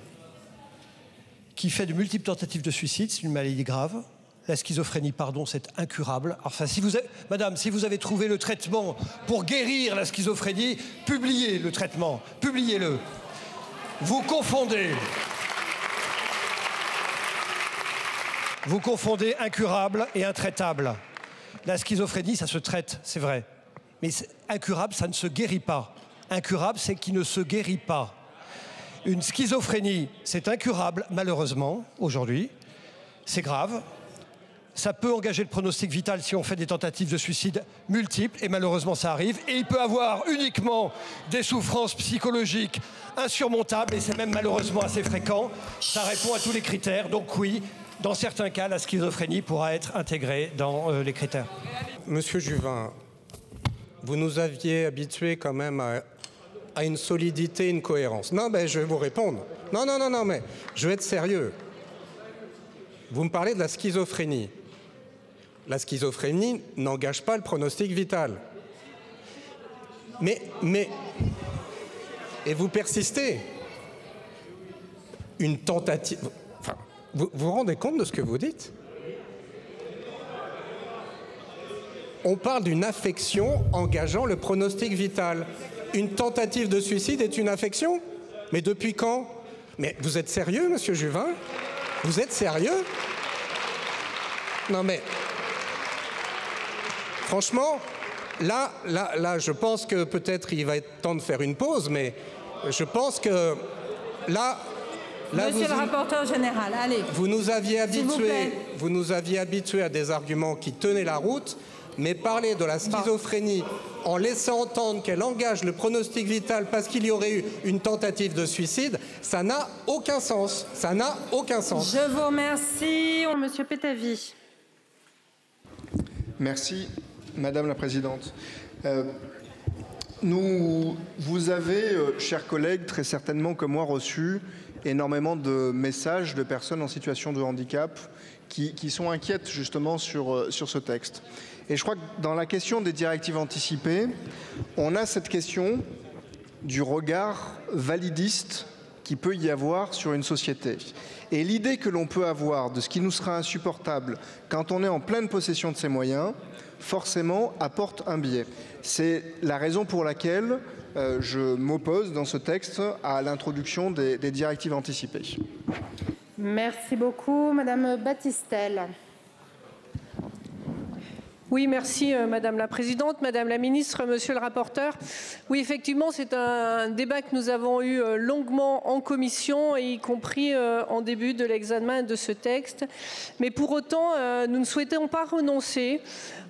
S19: qui fait de multiples tentatives de suicide, c'est une maladie grave. La schizophrénie, pardon, c'est incurable. Enfin, madame, si vous avez trouvé le traitement pour guérir la schizophrénie, publiez le traitement, publiez-le. Vous confondez. Vous confondez incurable et intraitable. La schizophrénie, ça se traite, c'est vrai. Mais incurable, ça ne se guérit pas. Incurable, c'est qui ne se guérit pas. Une schizophrénie, c'est incurable, malheureusement, aujourd'hui. C'est grave. Ça peut engager le pronostic vital si on fait des tentatives de suicide multiples, et malheureusement ça arrive. Et il peut avoir uniquement des souffrances psychologiques insurmontables, et c'est même malheureusement assez fréquent. Ça répond à tous les critères, donc oui, dans certains cas, la schizophrénie pourra être intégrée dans les critères.
S8: Monsieur Juvin, vous nous aviez habitués quand même à une solidité, une cohérence. Non, mais je vais vous répondre. Non, mais je vais être sérieux. Vous me parlez de la schizophrénie. La schizophrénie n'engage pas le pronostic vital. Mais et vous persistez. Une tentative... Enfin, vous vous rendez compte de ce que vous dites? On parle d'une affection engageant le pronostic vital. Une tentative de suicide est une affection? Mais depuis quand? Mais vous êtes sérieux, monsieur Juvin? Vous êtes sérieux? Non mais... Franchement, là, je pense que peut-être il va être temps de faire une pause, mais je pense que là
S20: Monsieur le rapporteur général, allez.
S8: Vous nous aviez habitués à des arguments qui tenaient la route, mais parler de la schizophrénie en laissant entendre qu'elle engage le pronostic vital parce qu'il y aurait eu une tentative de suicide, ça n'a aucun sens. Ça n'a aucun sens.
S20: Je vous remercie. Monsieur Pétavy.
S21: Merci, Madame la Présidente. Vous avez, chers collègues, très certainement comme moi, reçu énormément de messages de personnes en situation de handicap qui sont inquiètes justement sur ce texte. Et je crois que dans la question des directives anticipées, on a cette question du regard validiste qu'il peut y avoir sur une société. Et l'idée que l'on peut avoir de ce qui nous sera insupportable quand on est en pleine possession de ses moyens, forcément apporte un biais. C'est la raison pour laquelle je m'oppose dans ce texte à l'introduction des directives anticipées.
S20: Merci beaucoup. Madame Battistel.
S22: Oui, merci Madame la Présidente, Madame la Ministre, Monsieur le rapporteur. Oui, effectivement, c'est un débat que nous avons eu longuement en commission, y compris en début de l'examen de ce texte. Mais pour autant, nous ne souhaitons pas renoncer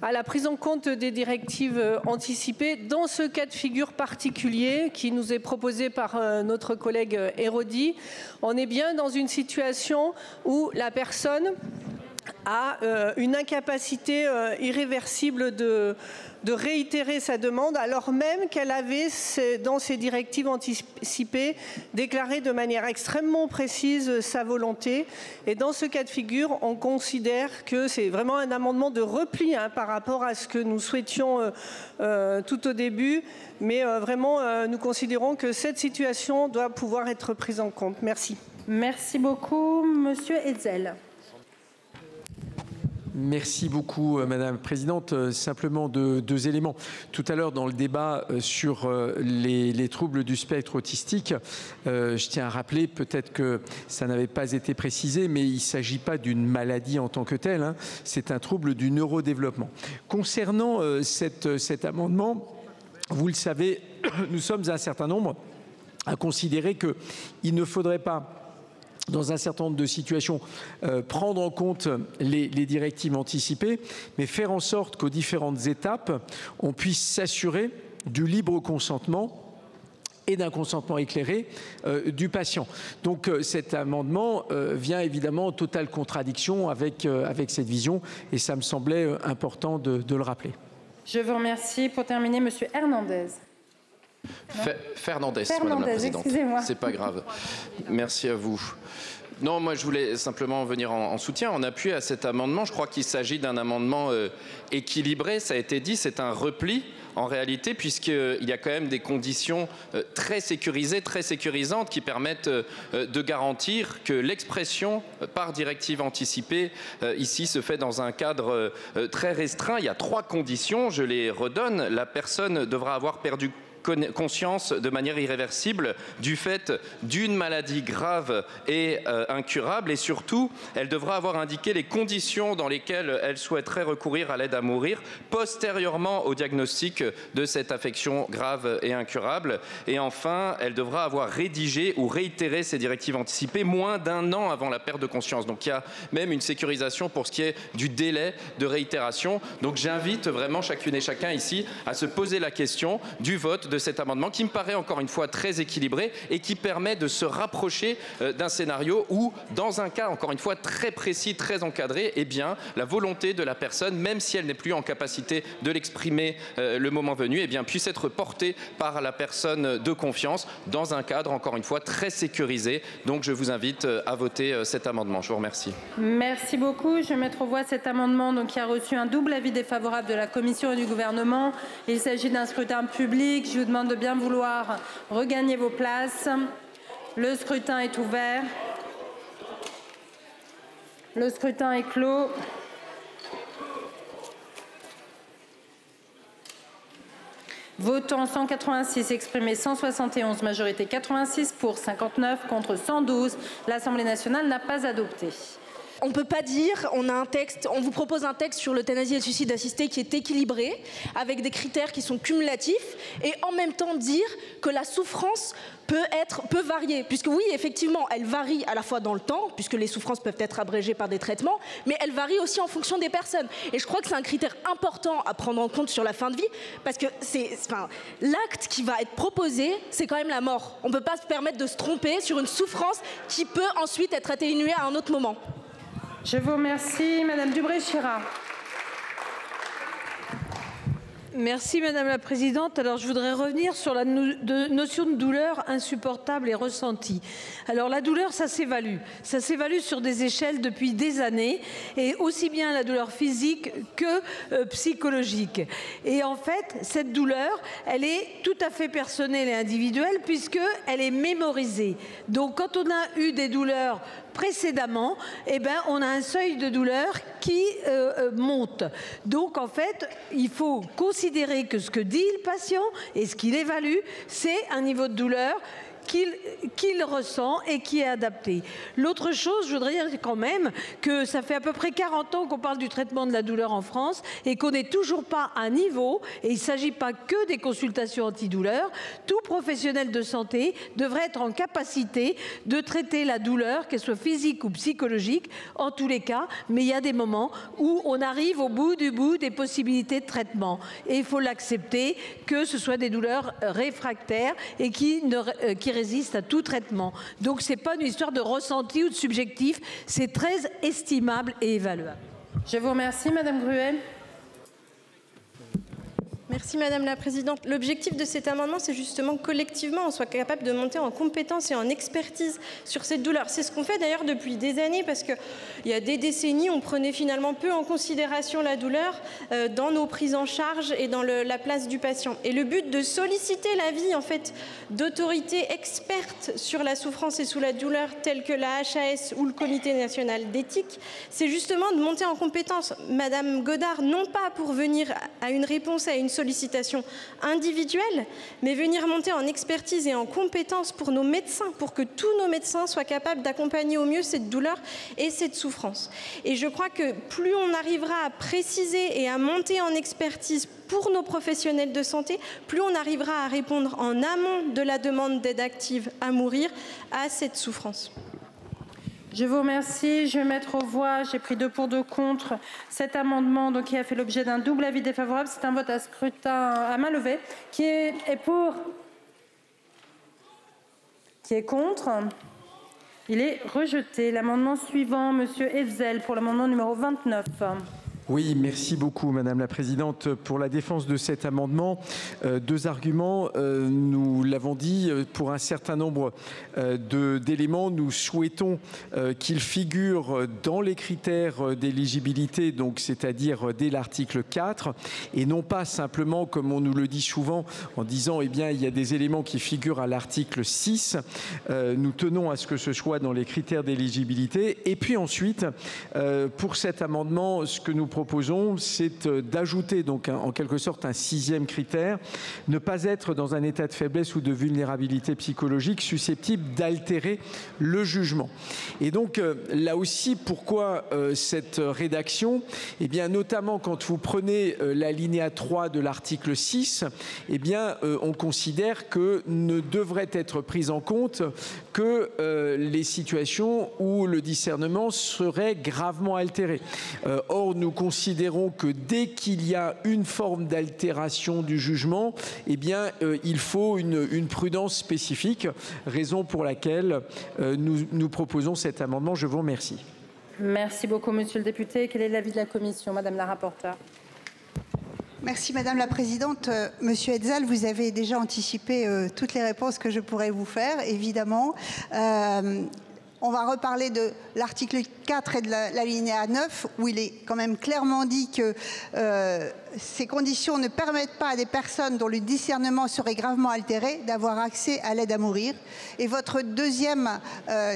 S22: à la prise en compte des directives anticipées dans ce cas de figure particulier qui nous est proposé par notre collègue Hérodi. On est bien dans une situation où la personne a une incapacité irréversible de réitérer sa demande, alors même qu'elle avait, dans ses directives anticipées, déclaré de manière extrêmement précise sa volonté. Et dans ce cas de figure, on considère que c'est vraiment un amendement de repli par rapport à ce que nous souhaitions tout au début. Mais vraiment, nous considérons que cette situation doit pouvoir être prise en compte. Merci.
S20: Merci beaucoup. Monsieur Hetzel.
S6: Merci beaucoup, Madame la Présidente. Simplement deux éléments. Tout à l'heure, dans le débat sur les troubles du spectre autistique, je tiens à rappeler, peut-être que ça n'avait pas été précisé, mais il ne s'agit pas d'une maladie en tant que telle, hein, c'est un trouble du neurodéveloppement. Concernant cet amendement, vous le savez, nous sommes un certain nombre à considérer qu'il ne faudrait pas, dans un certain nombre de situations, prendre en compte les directives anticipées, mais faire en sorte qu'aux différentes étapes, on puisse s'assurer du libre consentement et d'un consentement éclairé du patient. Donc cet amendement vient évidemment en totale contradiction avec cette vision, et ça me semblait important de le rappeler.
S20: Je vous remercie. Pour terminer, Monsieur Hernandez.
S23: Fernandez, Madame la Présidente.
S20: Excusez-moi.
S23: C'est pas grave. Merci à vous.
S2: Non, moi je voulais simplement venir en soutien, en appui à cet amendement. Je crois qu'il s'agit d'un amendement équilibré, ça a été dit, c'est un repli en réalité, puisqu'il y a quand même des conditions très sécurisées, très sécurisantes qui permettent de garantir que l'expression par directive anticipée ici se fait dans un cadre très restreint. Il y a 3 conditions, je les redonne. La personne devra avoir perdu conscience de manière irréversible du fait d'une maladie grave et incurable, et surtout elle devra avoir indiqué les conditions dans lesquelles elle souhaiterait recourir à l'aide à mourir postérieurement au diagnostic de cette affection grave et incurable. Et enfin, elle devra avoir rédigé ou réitéré ces directives anticipées moins d'1 an avant la perte de conscience. Donc il y a même une sécurisation pour ce qui est du délai de réitération. Donc j'invite vraiment chacune et chacun ici à se poser la question du vote de cet amendement qui me paraît encore une fois très équilibré et qui permet de se rapprocher d'un scénario où, dans un cas encore une fois très précis, très encadré, eh bien la volonté de la personne, même si elle n'est plus en capacité de l'exprimer le moment venu, eh bien puisse être portée par la personne de confiance dans un cadre encore une fois très sécurisé. Donc je vous invite à voter cet amendement. Je vous remercie.
S20: Merci beaucoup. Je vais mettre aux voix cet amendement donc, qui a reçu un double avis défavorable de la Commission et du gouvernement. Il s'agit d'un scrutin public. Je vous demande de bien vouloir regagner vos places. Le scrutin est ouvert. Le scrutin est clos. Votant 186, exprimé 171, majorité 86 pour, 59 contre 112. L'Assemblée nationale n'a pas adopté.
S4: On ne peut pas dire, on vous propose un texte sur l'euthanasie et le suicide assisté qui est équilibré, avec des critères qui sont cumulatifs, et en même temps dire que la souffrance peut varier. Puisque oui, effectivement, elle varie à la fois dans le temps, puisque les souffrances peuvent être abrégées par des traitements, mais elle varie aussi en fonction des personnes. Et je crois que c'est un critère important à prendre en compte sur la fin de vie, parce que l'acte qui va être proposé, c'est quand même la mort. On ne peut pas se permettre de se tromper sur une souffrance qui peut ensuite être atténuée à un autre moment.
S20: Je vous remercie. Madame Dubré-Chirat.
S14: Merci Madame la Présidente. Alors je voudrais revenir sur la notion de douleur insupportable et ressentie. Alors la douleur, ça s'évalue. Ça s'évalue sur des échelles depuis des années, et aussi bien la douleur physique que psychologique. Et en fait, cette douleur, elle est tout à fait personnelle et individuelle puisqu'elle est mémorisée. Donc quand on a eu des douleurs précédemment, eh ben, on a un seuil de douleur qui monte. Donc en fait, il faut considérer que ce que dit le patient et ce qu'il évalue, c'est un niveau de douleur qu'il ressent et qui est adapté. L'autre chose, je voudrais dire quand même que ça fait à peu près 40 ans qu'on parle du traitement de la douleur en France et qu'on n'est toujours pas à niveau, et il ne s'agit pas que des consultations antidouleurs. Tout professionnel de santé devrait être en capacité de traiter la douleur, qu'elle soit physique ou psychologique, en tous les cas, mais il y a des moments où on arrive au bout du bout des possibilités de traitement. Et il faut l'accepter que ce soit des douleurs réfractaires et qui résiste à tout traitement. Donc ce n'est pas une histoire de ressenti ou de subjectif, c'est très estimable et évaluable.
S20: Je vous remercie Madame Gruel.
S18: Merci Madame la Présidente. L'objectif de cet amendement, c'est justement collectivement on soit capable de monter en compétence et en expertise sur cette douleur. C'est ce qu'on fait d'ailleurs depuis des années, parce qu'il y a des décennies, on prenait finalement peu en considération la douleur dans nos prises en charge et dans la place du patient. Et le but de solliciter l'avis en fait d'autorités expertes sur la souffrance et sous la douleur, telles que la HAS ou le Comité national d'éthique, c'est justement de monter en compétence. Madame Godard, non pas pour venir à une réponse à une sollicitation individuelle, mais venir monter en expertise et en compétence pour nos médecins, pour que tous nos médecins soient capables d'accompagner au mieux cette douleur et cette souffrance. Et je crois que plus on arrivera à préciser et à monter en expertise pour nos professionnels de santé, plus on arrivera à répondre en amont de la demande d'aide active à mourir à cette souffrance.
S20: Je vous remercie. Je vais mettre aux voix, j'ai pris 2 pour 2 contre, cet amendement donc, qui a fait l'objet d'un double avis défavorable. C'est un vote à scrutin à main levée. Qui est pour? Qui est contre? Il est rejeté. L'amendement suivant, Monsieur Hetzel, pour l'amendement numéro 29.
S6: Oui, merci beaucoup Madame la Présidente pour la défense de cet amendement. Deux arguments, nous l'avons dit, pour un certain nombre d'éléments, nous souhaitons qu'ils figurent dans les critères d'éligibilité, donc c'est-à-dire dès l'article 4, et non pas simplement, comme on nous le dit souvent, en disant eh bien il y a des éléments qui figurent à l'article 6. Nous tenons à ce que ce soit dans les critères d'éligibilité. Et puis ensuite, pour cet amendement, ce que nous proposons, c'est d'ajouter donc en quelque sorte un sixième critère, ne pas être dans un état de faiblesse ou de vulnérabilité psychologique susceptible d'altérer le jugement. Et donc là aussi, pourquoi cette rédaction? Eh bien notamment quand vous prenez l'alinéa 3 de l'article 6, eh bien on considère que ne devrait être prise en compte que les situations où le discernement serait gravement altéré. Or, nous considérons que dès qu'il y a une forme d'altération du jugement, eh bien, il faut une prudence spécifique, raison pour laquelle nous proposons cet amendement. Je vous remercie.
S20: Merci beaucoup, Monsieur le député. Quel est l'avis de la Commission, Madame la rapporteure?
S3: Merci Madame la Présidente. Monsieur Hetzel, vous avez déjà anticipé toutes les réponses que je pourrais vous faire, évidemment. On va reparler de l'article 4 et de l'alinéa 9, où il est quand même clairement dit que ces conditions ne permettent pas à des personnes dont le discernement serait gravement altéré d'avoir accès à l'aide à mourir. Et votre deuxième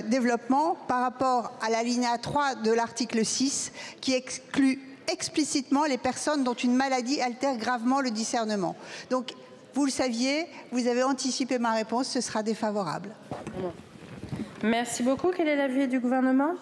S3: développement par rapport à l'alinéa 3 de l'article 6, qui exclut explicitement les personnes dont une maladie altère gravement le discernement. Donc, vous le saviez, vous avez anticipé ma réponse, ce sera défavorable.
S20: Merci beaucoup. Quel est l'avis du gouvernement?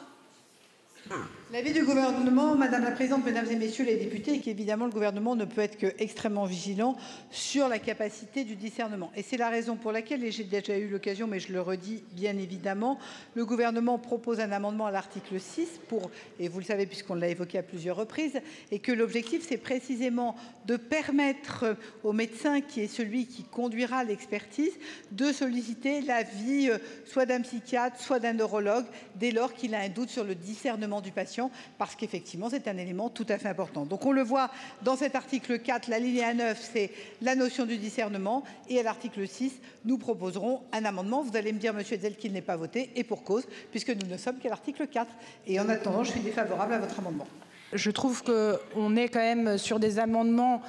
S10: L'avis du gouvernement, Madame la Présidente, Mesdames et Messieurs les députés, est qu'évidemment le gouvernement ne peut être qu'extrêmement vigilant sur la capacité du discernement. Et c'est la raison pour laquelle, et j'ai déjà eu l'occasion, mais je le redis bien évidemment, le gouvernement propose un amendement à l'article 6 pour, et vous le savez puisqu'on l'a évoqué à plusieurs reprises, et que l'objectif c'est précisément de permettre au médecin, qui est celui qui conduira l'expertise, de solliciter l'avis soit d'un psychiatre, soit d'un neurologue, dès lors qu'il a un doute sur le discernement du patient, parce qu'effectivement c'est un élément tout à fait important. Donc on le voit dans cet article 4, l'alinéa 9, c'est la notion du discernement, et à l'article 6, nous proposerons un amendement. Vous allez me dire, Monsieur Hetzel, qu'il n'est pas voté, et pour cause, puisque nous ne sommes qu'à l'article 4. Et en attendant, je suis défavorable à votre amendement.
S5: Je trouve qu'on est quand même sur des amendements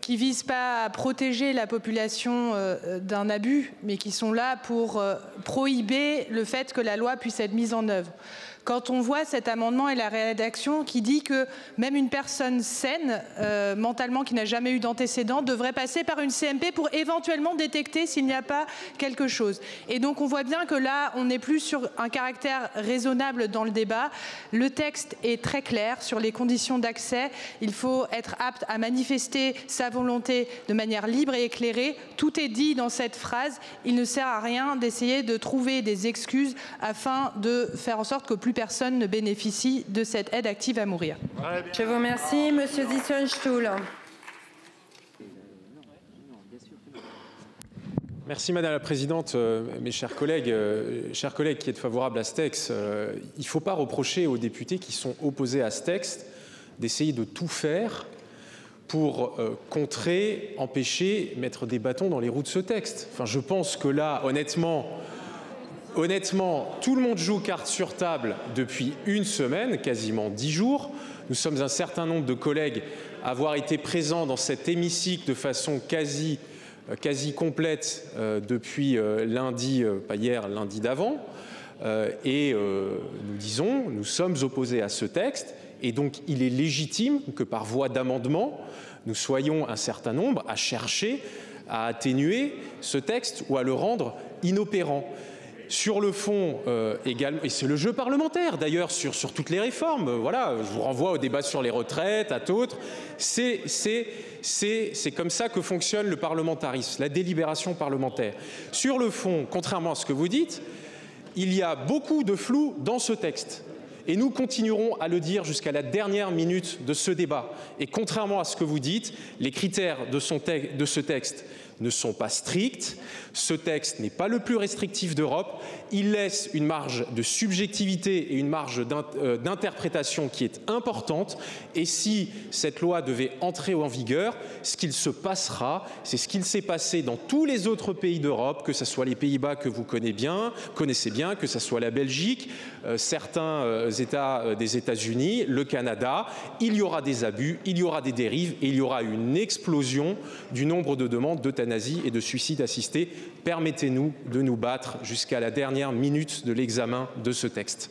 S5: qui visent pas à protéger la population d'un abus, mais qui sont là pour prohiber le fait que la loi puisse être mise en œuvre. Quand on voit cet amendement et la rédaction qui dit que même une personne saine, mentalement, qui n'a jamais eu d'antécédent, devrait passer par une CMP pour éventuellement détecter s'il n'y a pas quelque chose. Et donc on voit bien que là, on n'est plus sur un caractère raisonnable dans le débat. Le texte est très clair sur les conditions d'accès. Il faut être apte à manifester sa volonté de manière libre et éclairée. Tout est dit dans cette phrase. Il ne sert à rien d'essayer de trouver des excuses afin de faire en sorte que plus personne ne bénéficie de cette aide active à mourir.
S20: Je vous remercie. Monsieur Zisson-Stuhl.
S23: Merci Madame la Présidente. Mes chers collègues qui êtes favorables à ce texte, il ne faut pas reprocher aux députés qui sont opposés à ce texte d'essayer de tout faire pour contrer, empêcher, mettre des bâtons dans les roues de ce texte. Enfin, je pense que là, honnêtement, tout le monde joue carte sur table depuis une semaine, quasiment 10 jours. Nous sommes un certain nombre de collègues à avoir été présents dans cet hémicycle de façon quasi complète depuis lundi, pas hier, lundi d'avant. Nous disons, nous sommes opposés à ce texte et donc il est légitime que par voie d'amendement, nous soyons un certain nombre à chercher à atténuer ce texte ou à le rendre inopérant. Sur le fond également, et c'est le jeu parlementaire d'ailleurs sur toutes les réformes, voilà, je vous renvoie au débat sur les retraites, à d'autres, c'est comme ça que fonctionne le parlementarisme, la délibération parlementaire. Sur le fond, contrairement à ce que vous dites, il y a beaucoup de flou dans ce texte. Et nous continuerons à le dire jusqu'à la dernière minute de ce débat. Et contrairement à ce que vous dites, les critères de ce texte ne sont pas strictes. Ce texte n'est pas le plus restrictif d'Europe. Il laisse une marge de subjectivité et une marge d'interprétation qui est importante. Et si cette loi devait entrer en vigueur, ce qu'il se passera, c'est ce qu'il s'est passé dans tous les autres pays d'Europe, que ce soit les Pays-Bas que vous connaissez bien, que ce soit la Belgique, certains États des États-Unis, le Canada. Il y aura des abus, il y aura des dérives et il y aura une explosion du nombre de demandes d'euthanasie et de suicide assisté. Permettez-nous de nous battre jusqu'à la dernière minute de l'examen de ce texte.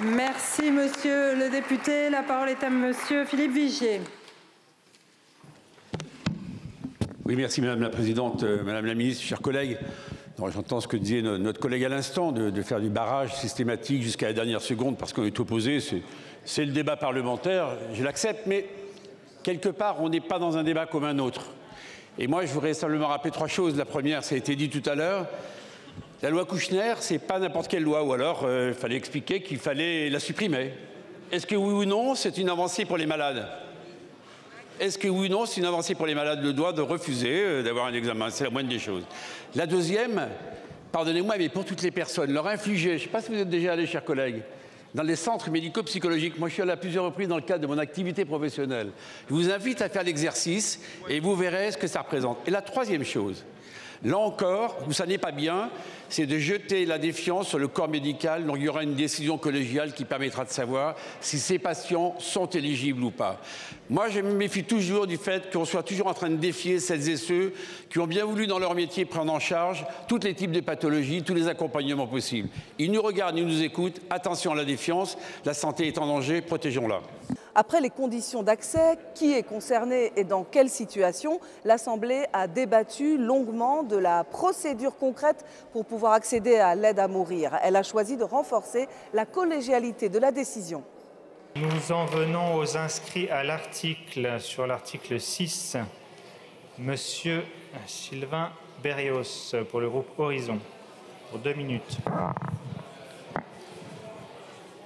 S20: Merci, monsieur le député. La parole est à monsieur Philippe Vigier.
S1: Oui, merci Madame la Présidente, Madame la Ministre, chers collègues. J'entends ce que disait notre collègue à l'instant, de faire du barrage systématique jusqu'à la dernière seconde parce qu'on est opposé. C'est le débat parlementaire, je l'accepte, mais quelque part, on n'est pas dans un débat comme un autre. Et moi, je voudrais simplement rappeler trois choses. La première, ça a été dit tout à l'heure, la loi Kouchner, c'est pas n'importe quelle loi, ou alors il fallait expliquer qu'il fallait la supprimer. Est-ce que oui ou non, c'est une avancée pour les malades? Est-ce que oui ou non, c'est une avancée pour les malades, le droit de refuser d'avoir un examen? C'est la moindre des choses. La deuxième, pardonnez-moi, mais pour toutes les personnes, leur infliger, je ne sais pas si vous êtes déjà allés, chers collègues, dans les centres médico-psychologiques. Moi, je suis allé à plusieurs reprises dans le cadre de mon activité professionnelle. Je vous invite à faire l'exercice et vous verrez ce que ça représente. Et la troisième chose, là encore, où ça n'est pas bien, c'est de jeter la défiance sur le corps médical. Donc il y aura une décision collégiale qui permettra de savoir si ces patients sont éligibles ou pas. Moi, je me méfie toujours du fait qu'on soit toujours en train de défier celles et ceux qui ont bien voulu dans leur métier prendre en charge tous les types de pathologies, tous les accompagnements possibles. Ils nous regardent, ils nous écoutent. Attention à la défiance, la santé est en danger, protégeons-la.
S7: Après les conditions d'accès, qui est concerné et dans quelle situation, l'Assemblée a débattu longuement de la procédure concrète pour pouvoir accéder à l'aide à mourir. Elle a choisi de renforcer la collégialité de la décision.
S9: Nous en venons aux inscrits à sur l'article 6. Monsieur Sylvain Berrios pour le groupe Horizon, pour 2 minutes.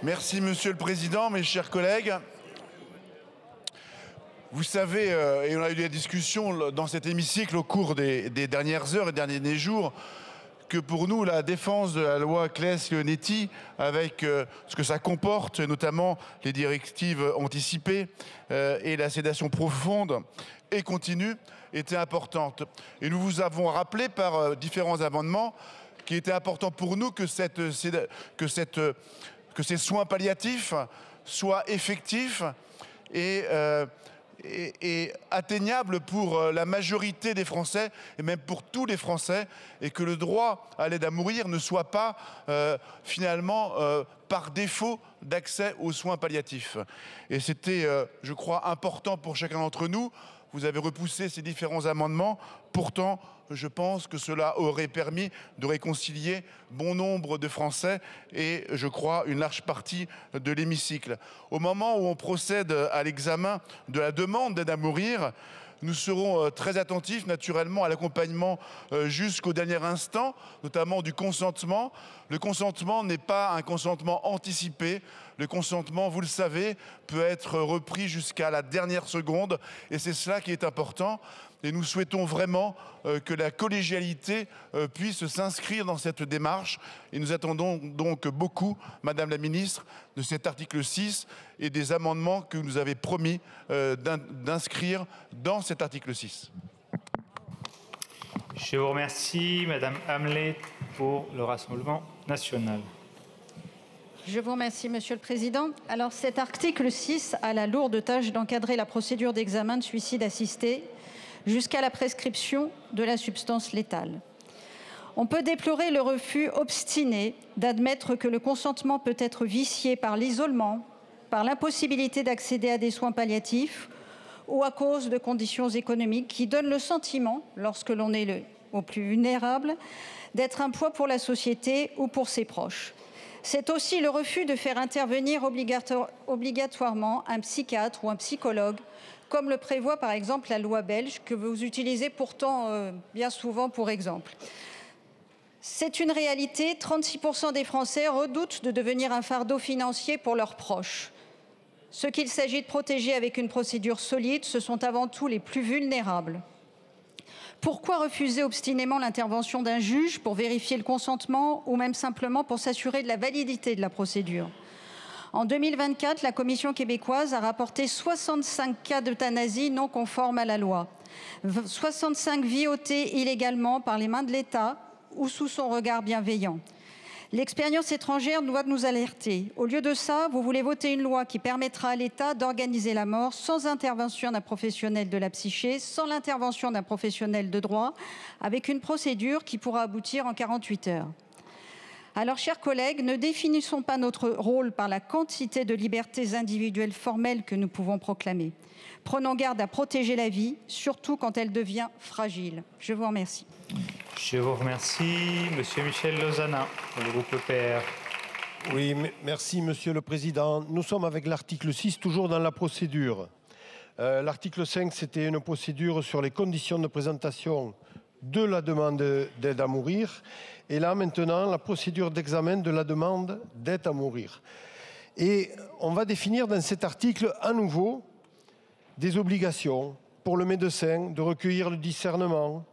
S24: Merci Monsieur le Président, mes chers collègues. Vous savez, et on a eu des discussions dans cet hémicycle au cours des dernières heures et derniers jours, que pour nous, la défense de la loi Claeys-Leonetti, avec ce que ça comporte, notamment les directives anticipées et la sédation profonde et continue, était importante. Et nous vous avons rappelé par différents amendements qu'il était important pour nous que ces soins palliatifs soient effectifs et atteignable pour la majorité des Français et même pour tous les Français, et que le droit à l'aide à mourir ne soit pas finalement par défaut d'accès aux soins palliatifs. Et c'était, je crois, important pour chacun d'entre nous. Vous avez repoussé ces différents amendements. Pourtant, je pense que cela aurait permis de réconcilier bon nombre de Français et, je crois, une large partie de l'hémicycle. Au moment où on procède à l'examen de la demande d'aide à mourir, nous serons très attentifs, naturellement, à l'accompagnement jusqu'au dernier instant, notamment du consentement. Le consentement n'est pas un consentement anticipé. Le consentement, vous le savez, peut être repris jusqu'à la dernière seconde. Et c'est cela qui est important. Et nous souhaitons vraiment que la collégialité puisse s'inscrire dans cette démarche. Et nous attendons donc beaucoup, Madame la Ministre, de cet article 6 et des amendements que vous nous avez promis d'inscrire dans cet article 6.
S9: Je vous remercie, Madame Hamlet, pour le Rassemblement national.
S25: Je vous remercie, Monsieur le Président. Alors, cet article 6 a la lourde tâche d'encadrer la procédure d'examen de suicide assisté jusqu'à la prescription de la substance létale. On peut déplorer le refus obstiné d'admettre que le consentement peut être vicié par l'isolement, par l'impossibilité d'accéder à des soins palliatifs ou à cause de conditions économiques qui donnent le sentiment, lorsque l'on est au plus vulnérable, d'être un poids pour la société ou pour ses proches. C'est aussi le refus de faire intervenir obligatoirement un psychiatre ou un psychologue, comme le prévoit par exemple la loi belge, que vous utilisez pourtant bien souvent pour exemple. C'est une réalité, 36% des Français redoutent de devenir un fardeau financier pour leurs proches. Ce qu'il s'agit de protéger avec une procédure solide, ce sont avant tout les plus vulnérables. Pourquoi refuser obstinément l'intervention d'un juge pour vérifier le consentement ou même simplement pour s'assurer de la validité de la procédure? En 2024, la Commission québécoise a rapporté 65 cas d'euthanasie non conformes à la loi, 65 vies ôtées illégalement par les mains de l'État ou sous son regard bienveillant. L'expérience étrangère doit nous alerter. Au lieu de ça, vous voulez voter une loi qui permettra à l'État d'organiser la mort sans intervention d'un professionnel de la psyché, sans l'intervention d'un professionnel de droit, avec une procédure qui pourra aboutir en 48 heures. Alors, chers collègues, ne définissons pas notre rôle par la quantité de libertés individuelles formelles que nous pouvons proclamer. Prenons garde à protéger la vie, surtout quand elle devient fragile. Je vous remercie.
S9: Je vous remercie. Monsieur Michel Lozana, pour le groupe EPR.
S19: Oui, merci Monsieur le Président. Nous sommes avec l'article 6, toujours dans la procédure. L'article 5, c'était une procédure sur les conditions de présentation de la demande d'aide à mourir. Et là, maintenant, la procédure d'examen de la demande d'aide à mourir. Et on va définir dans cet article, à nouveau, des obligations pour le médecin de recueillir le discernement,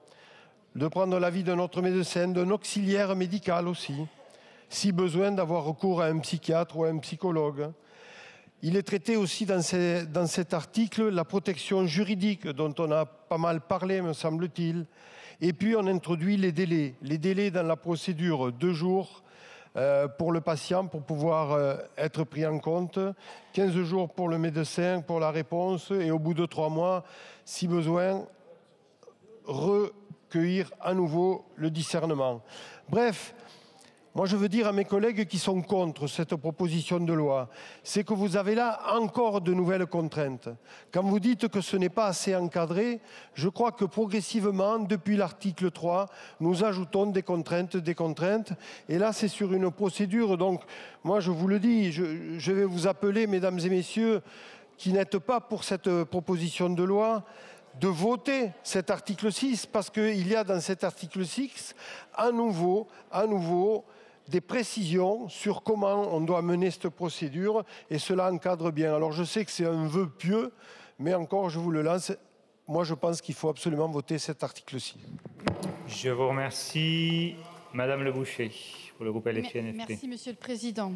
S19: de prendre l'avis d'un autre médecin, d'un auxiliaire médical aussi, si besoin d'avoir recours à un psychiatre ou à un psychologue. Il est traité aussi dans cet article la protection juridique dont on a pas mal parlé, me semble-t-il. Et puis on introduit les délais dans la procédure, 2 jours pour le patient pour pouvoir être pris en compte, 15 jours pour le médecin pour la réponse et au bout de 3 mois, si besoin, recueillir à nouveau le discernement. Bref, moi je veux dire à mes collègues qui sont contre cette proposition de loi, c'est que vous avez là encore de nouvelles contraintes. Quand vous dites que ce n'est pas assez encadré, je crois que progressivement, depuis l'article 3, nous ajoutons des contraintes. Et là, c'est sur une procédure. Donc, moi je vous le dis, je vais vous appeler, mesdames et messieurs, qui n'êtes pas pour cette proposition de loi, de voter cet article 6, parce qu'il y a dans cet article 6, à nouveau, des précisions sur comment on doit mener cette procédure, et cela encadre bien. Alors je sais que c'est un vœu pieux, mais encore, je vous le lance, moi je pense qu'il faut absolument voter cet article 6.
S9: Je vous remercie. Madame Le Boucher, pour le groupe LFI-NFP.
S11: Merci, Monsieur le Président.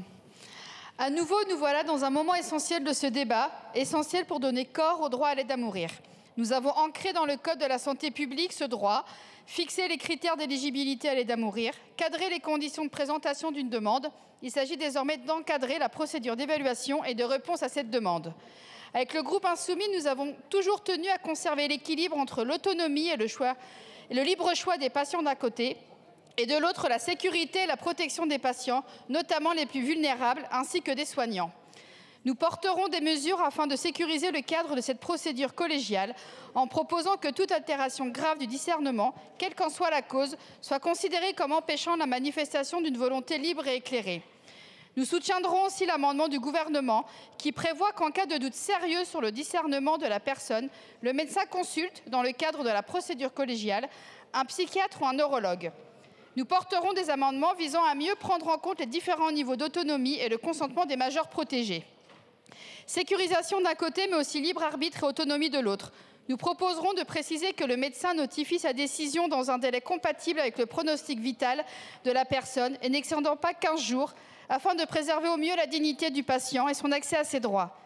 S11: À nouveau, nous voilà dans un moment essentiel de ce débat, essentiel pour donner corps au droit à l'aide à mourir. Nous avons ancré dans le Code de la santé publique ce droit, fixé les critères d'éligibilité à l'aide à mourir, cadré les conditions de présentation d'une demande. Il s'agit désormais d'encadrer la procédure d'évaluation et de réponse à cette demande. Avec le groupe Insoumis, nous avons toujours tenu à conserver l'équilibre entre l'autonomie et le libre choix des patients d'un côté, et de l'autre la sécurité et la protection des patients, notamment les plus vulnérables, ainsi que des soignants. Nous porterons des mesures afin de sécuriser le cadre de cette procédure collégiale en proposant que toute altération grave du discernement, quelle qu'en soit la cause, soit considérée comme empêchant la manifestation d'une volonté libre et éclairée. Nous soutiendrons aussi l'amendement du gouvernement qui prévoit qu'en cas de doute sérieux sur le discernement de la personne, le médecin consulte, dans le cadre de la procédure collégiale, un psychiatre ou un neurologue. Nous porterons des amendements visant à mieux prendre en compte les différents niveaux d'autonomie et le consentement des majeurs protégés. Sécurisation d'un côté, mais aussi libre arbitre et autonomie de l'autre. Nous proposerons de préciser que le médecin notifie sa décision dans un délai compatible avec le pronostic vital de la personne et n'excédant pas 15 jours, afin de préserver au mieux la dignité du patient et son accès à ses droits.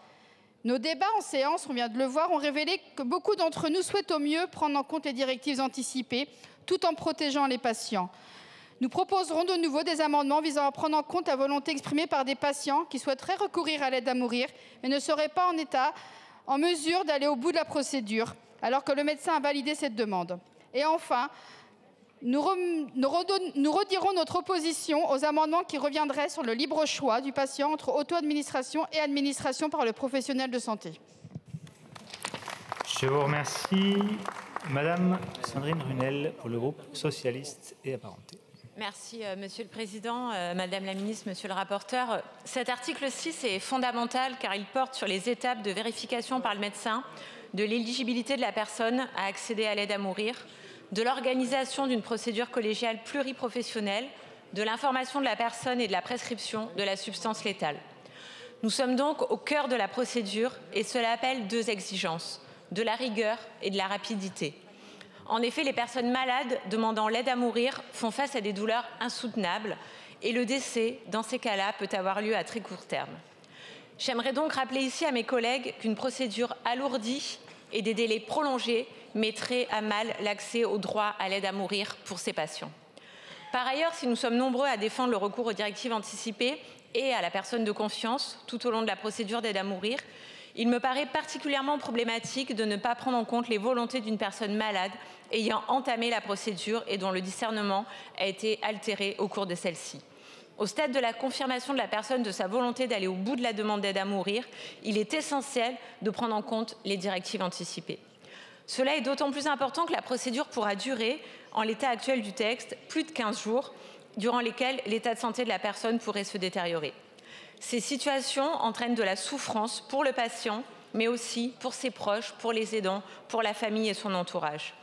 S11: Nos débats en séance, on vient de le voir, ont révélé que beaucoup d'entre nous souhaitent au mieux prendre en compte les directives anticipées, tout en protégeant les patients. Nous proposerons de nouveau des amendements visant à prendre en compte la volonté exprimée par des patients qui souhaiteraient recourir à l'aide à mourir et ne seraient pas en mesure d'aller au bout de la procédure, alors que le médecin a validé cette demande. Et enfin, nous redirons notre opposition aux amendements qui reviendraient sur le libre choix du patient entre auto-administration et administration par le professionnel de santé.
S9: Je vous remercie. Madame Sandrine Runel, pour le groupe socialiste et apparenté.
S13: Merci, Monsieur le Président, Madame la Ministre, Monsieur le rapporteur. Cet article 6 est fondamental car il porte sur les étapes de vérification par le médecin de l'éligibilité de la personne à accéder à l'aide à mourir, de l'organisation d'une procédure collégiale pluriprofessionnelle, de l'information de la personne et de la prescription de la substance létale. Nous sommes donc au cœur de la procédure et cela appelle 2 exigences, de la rigueur et de la rapidité. En effet, les personnes malades demandant l'aide à mourir font face à des douleurs insoutenables et le décès, dans ces cas-là, peut avoir lieu à très court terme. J'aimerais donc rappeler ici à mes collègues qu'une procédure alourdie et des délais prolongés mettraient à mal l'accès au droit à l'aide à mourir pour ces patients. Par ailleurs, si nous sommes nombreux à défendre le recours aux directives anticipées et à la personne de confiance tout au long de la procédure d'aide à mourir, il me paraît particulièrement problématique de ne pas prendre en compte les volontés d'une personne malade ayant entamé la procédure et dont le discernement a été altéré au cours de celle-ci. Au stade de la confirmation de la personne de sa volonté d'aller au bout de la demande d'aide à mourir, il est essentiel de prendre en compte les directives anticipées. Cela est d'autant plus important que la procédure pourra durer, en l'état actuel du texte, plus de 15 jours, durant lesquels l'état de santé de la personne pourrait se détériorer. Ces situations entraînent de la souffrance pour le patient, mais aussi pour ses proches, pour les aidants, pour la famille et son entourage.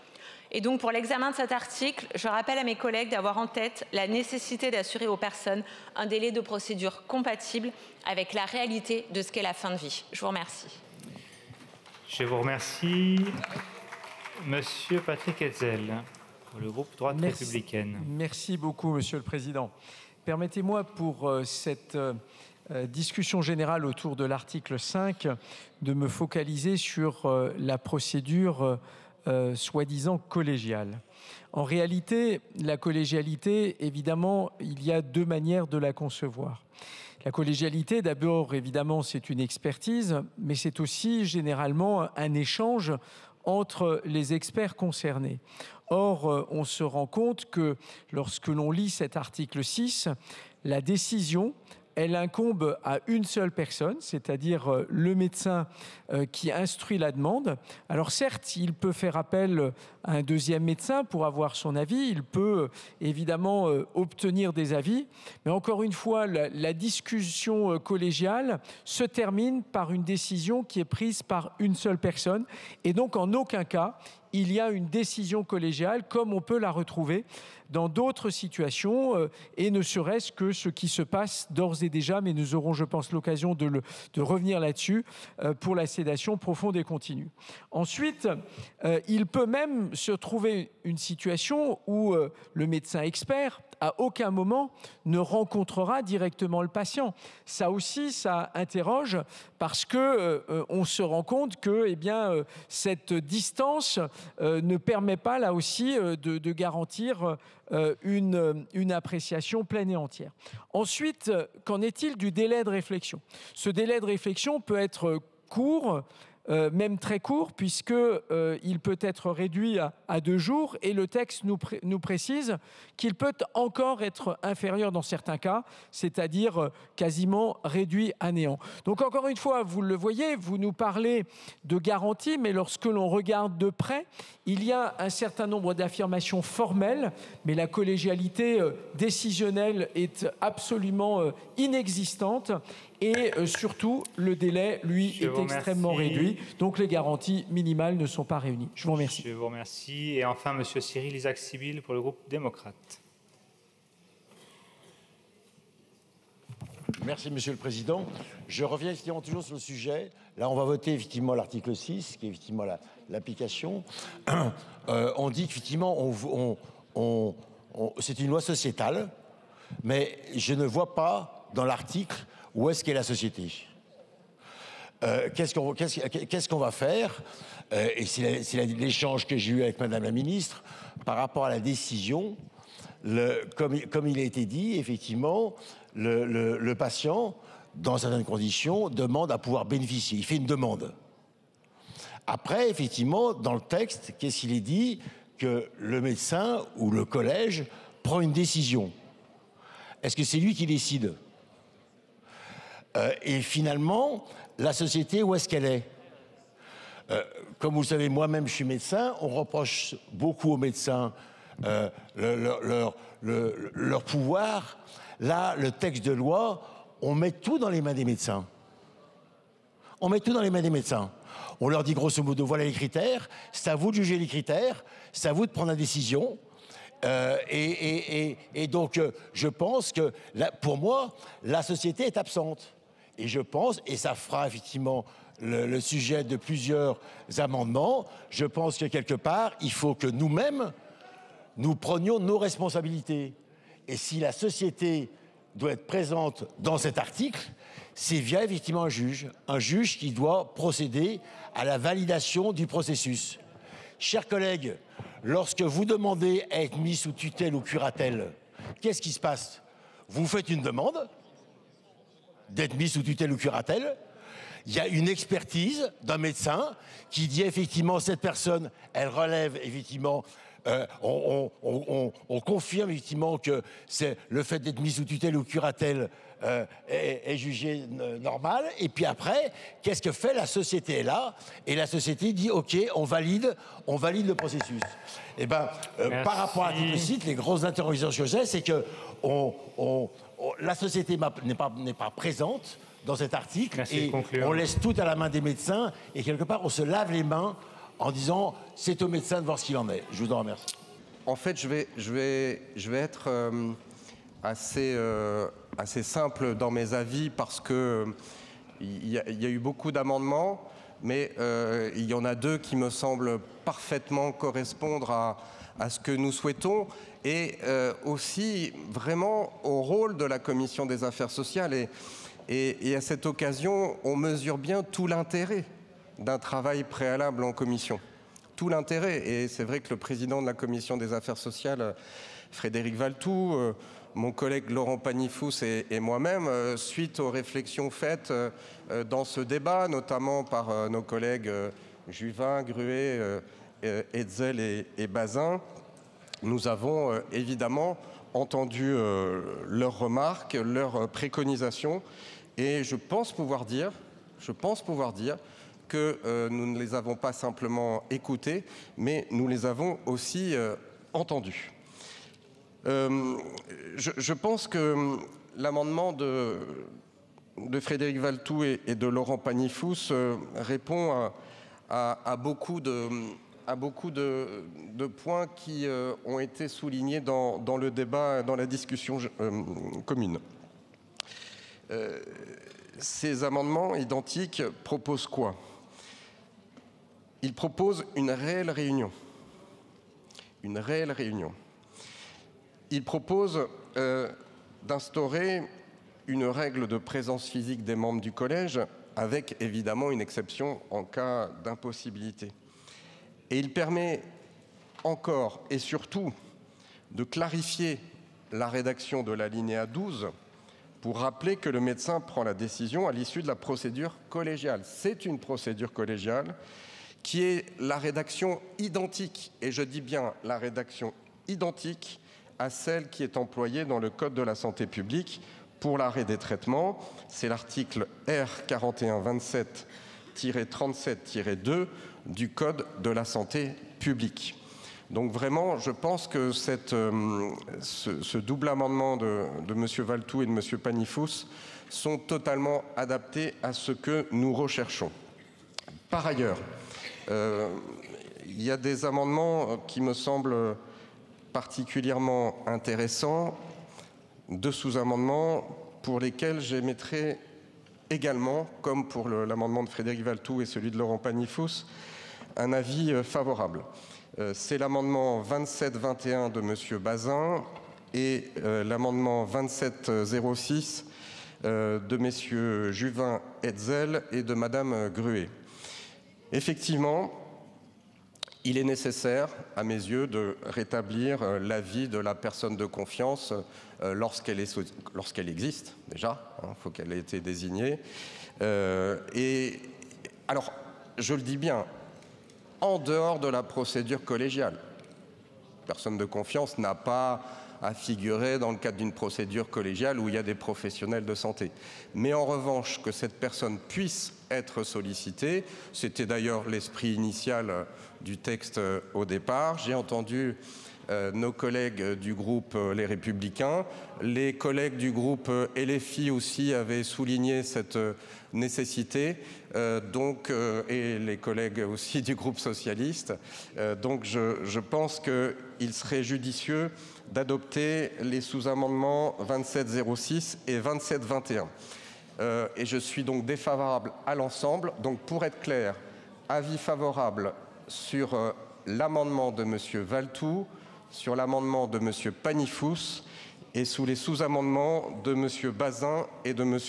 S13: Et donc, pour l'examen de cet article, je rappelle à mes collègues d'avoir en tête la nécessité d'assurer aux personnes un délai de procédure compatible avec la réalité de ce qu'est la fin de vie. Je vous remercie.
S9: Je vous remercie. Monsieur Patrick Hetzel, pour le groupe Droite républicaine.
S6: Merci beaucoup, Monsieur le Président. Permettez-moi, pour cette discussion générale autour de l'article 5, de me focaliser sur la procédure soi-disant collégiale. En réalité, la collégialité, évidemment, il y a deux manières de la concevoir. La collégialité, d'abord, évidemment, c'est une expertise, mais c'est aussi généralement un échange entre les experts concernés. Or, on se rend compte que lorsque l'on lit cet article 6, la décision, elle incombe à une seule personne, c'est-à-dire le médecin qui instruit la demande. Alors certes, il peut faire appel à un deuxième médecin pour avoir son avis, il peut évidemment obtenir des avis, mais encore une fois, la discussion collégiale se termine par une décision qui est prise par une seule personne, et donc en aucun cas, il y a une décision collégiale comme on peut la retrouver dans d'autres situations et ne serait-ce que ce qui se passe d'ores et déjà, mais nous aurons, je pense, l'occasion de revenir là-dessus pour la sédation profonde et continue. Ensuite, il peut même se trouver une situation où le médecin expert, à aucun moment, ne rencontrera directement le patient. Ça aussi, ça interroge parce qu'on se rend compte que cette distance ne permet pas, là aussi, de garantir une appréciation pleine et entière. Ensuite, qu'en est-il du délai de réflexion? Ce délai de réflexion peut être court, même très court, puisqu'il peut être réduit à 2 jours, et le texte nous précise qu'il peut encore être inférieur dans certains cas, c'est-à-dire quasiment réduit à néant. Donc encore une fois, vous le voyez, vous nous parlez de garantie, mais lorsque l'on regarde de près, il y a un certain nombre d'affirmations formelles, mais la collégialité décisionnelle est absolument inexistante. Et surtout, le délai, lui, est extrêmement réduit. Donc, les garanties minimales ne sont pas réunies. Je vous remercie.
S9: Je vous remercie. Et enfin, M. Cyril Isaac-Sibylle pour le groupe démocrate.
S8: Merci, Monsieur le Président. Je reviens effectivement toujours sur le sujet. Là, on va voter effectivement l'article 6, qui est effectivement l'application. On dit qu'effectivement, c'est une loi sociétale, mais je ne vois pas dans l'article où est-ce qu'est la société. Qu'est-ce qu'on va faire et c'est l'échange que j'ai eu avec Madame la Ministre par rapport à la décision. Comme il a été dit, effectivement, le patient, dans certaines conditions, demande à pouvoir bénéficier. Il fait une demande. Après, effectivement, dans le texte, qu'est-ce qu'il est dit? Que le médecin ou le collège prend une décision. Est-ce que c'est lui qui décide? Et finalement, la société, où est-ce qu'elle est? Comme vous le savez, moi-même, je suis médecin. On reproche beaucoup aux médecins leur pouvoir. Là, le texte de loi, on met tout dans les mains des médecins. On met tout dans les mains des médecins. On leur dit grosso modo, voilà les critères. C'est à vous de juger les critères. C'est à vous de prendre la décision. Et donc, je pense que, pour moi, la société est absente. Et je pense, et ça fera effectivement le sujet de plusieurs amendements. Je pense que quelque part, il faut que nous-mêmes, nous prenions nos responsabilités. Et si la société doit être présente dans cet article, c'est via effectivement un juge qui doit procéder à la validation du processus. Chers collègues, lorsque vous demandez à être mis sous tutelle ou curatelle, qu'est-ce qui se passe? Vous faites une demande d'être mis sous tutelle ou curatelle. Il y a une expertise d'un médecin qui dit effectivement cette personne, elle relève effectivement, on confirme effectivement que c'est le fait d'être mis sous tutelle ou curatelle est jugé normal. Et puis après, qu'est-ce que fait la société est là? Et la société dit ok, on valide le processus. Et ben par rapport à l'article 6, les grosses interrogations que j'ai, c'est que la société n'est pas présente dans cet article. Et on laisse tout à la main des médecins et quelque part on se lave les mains en disant c'est au médecin de voir ce qu'il en est. Je vous en remercie.
S12: En fait, je vais être assez simple dans mes avis parce que il y a eu beaucoup d'amendements, mais il y en a deux qui me semblent parfaitement correspondre à ce que nous souhaitons et aussi vraiment au rôle de la Commission des affaires sociales. Et à cette occasion, on mesure bien tout l'intérêt d'un travail préalable en commission. Tout l'intérêt. Et c'est vrai que le président de la Commission des affaires sociales, Frédéric Valletoux, mon collègue Laurent Pagny-Fous et moi-même, suite aux réflexions faites dans ce débat, notamment par nos collègues Juvin, Gruet, Hetzel et Bazin, nous avons évidemment entendu leurs remarques, leurs préconisations, et je pense pouvoir dire que nous ne les avons pas simplement écoutées, mais nous les avons aussi entendues. Je pense que l'amendement de Frédéric Valletoux et de Laurent Pagny-Fous répond à beaucoup de points qui ont été soulignés dans le débat, dans la discussion commune. Ces amendements identiques proposent quoi? Ils proposent une réelle réunion. Une réelle réunion. Ils proposent d'instaurer une règle de présence physique des membres du collège avec évidemment une exception en cas d'impossibilité. Et il permet encore et surtout de clarifier la rédaction de l'alinéa 12 pour rappeler que le médecin prend la décision à l'issue de la procédure collégiale. C'est une procédure collégiale qui est la rédaction identique, et je dis bien la rédaction identique à celle qui est employée dans le Code de la santé publique pour l'arrêt des traitements. C'est l'article R4127-37-2 du Code de la santé publique. Donc vraiment, je pense que ce double amendement de M. Valletoux et de M. Pagny-Fous sont totalement adaptés à ce que nous recherchons. Par ailleurs, il y a des amendements qui me semblent particulièrement intéressants, deux sous-amendements pour lesquels j'émettrai également, comme pour l'amendement de Frédéric Valletoux et celui de Laurent Pagny-Fous, un avis favorable. C'est l'amendement 2721 de M. Bazin et l'amendement 2706 de M. Juvin, Hetzel et de Mme Gruet. Effectivement, il est nécessaire, à mes yeux, de rétablir l'avis de la personne de confiance lorsqu'elle existe, déjà, il faut qu'elle ait été désignée. Et alors, je le dis bien, en dehors de la procédure collégiale. Personne de confiance n'a pas à figurer dans le cadre d'une procédure collégiale où il y a des professionnels de santé. Mais en revanche, que cette personne puisse être sollicitée, c'était d'ailleurs l'esprit initial du texte au départ. J'ai entendu nos collègues du groupe Les Républicains. Les collègues du groupe LFI aussi avaient souligné cette nécessité, et les collègues aussi du groupe socialiste. Donc je pense qu'il serait judicieux d'adopter les sous-amendements 2706 et 2721. et je suis donc défavorable à l'ensemble. Donc pour être clair, avis favorable sur l'amendement de M. Valletoux, sur l'amendement de M. Panifous et sous les sous-amendements de M. Bazin et de M.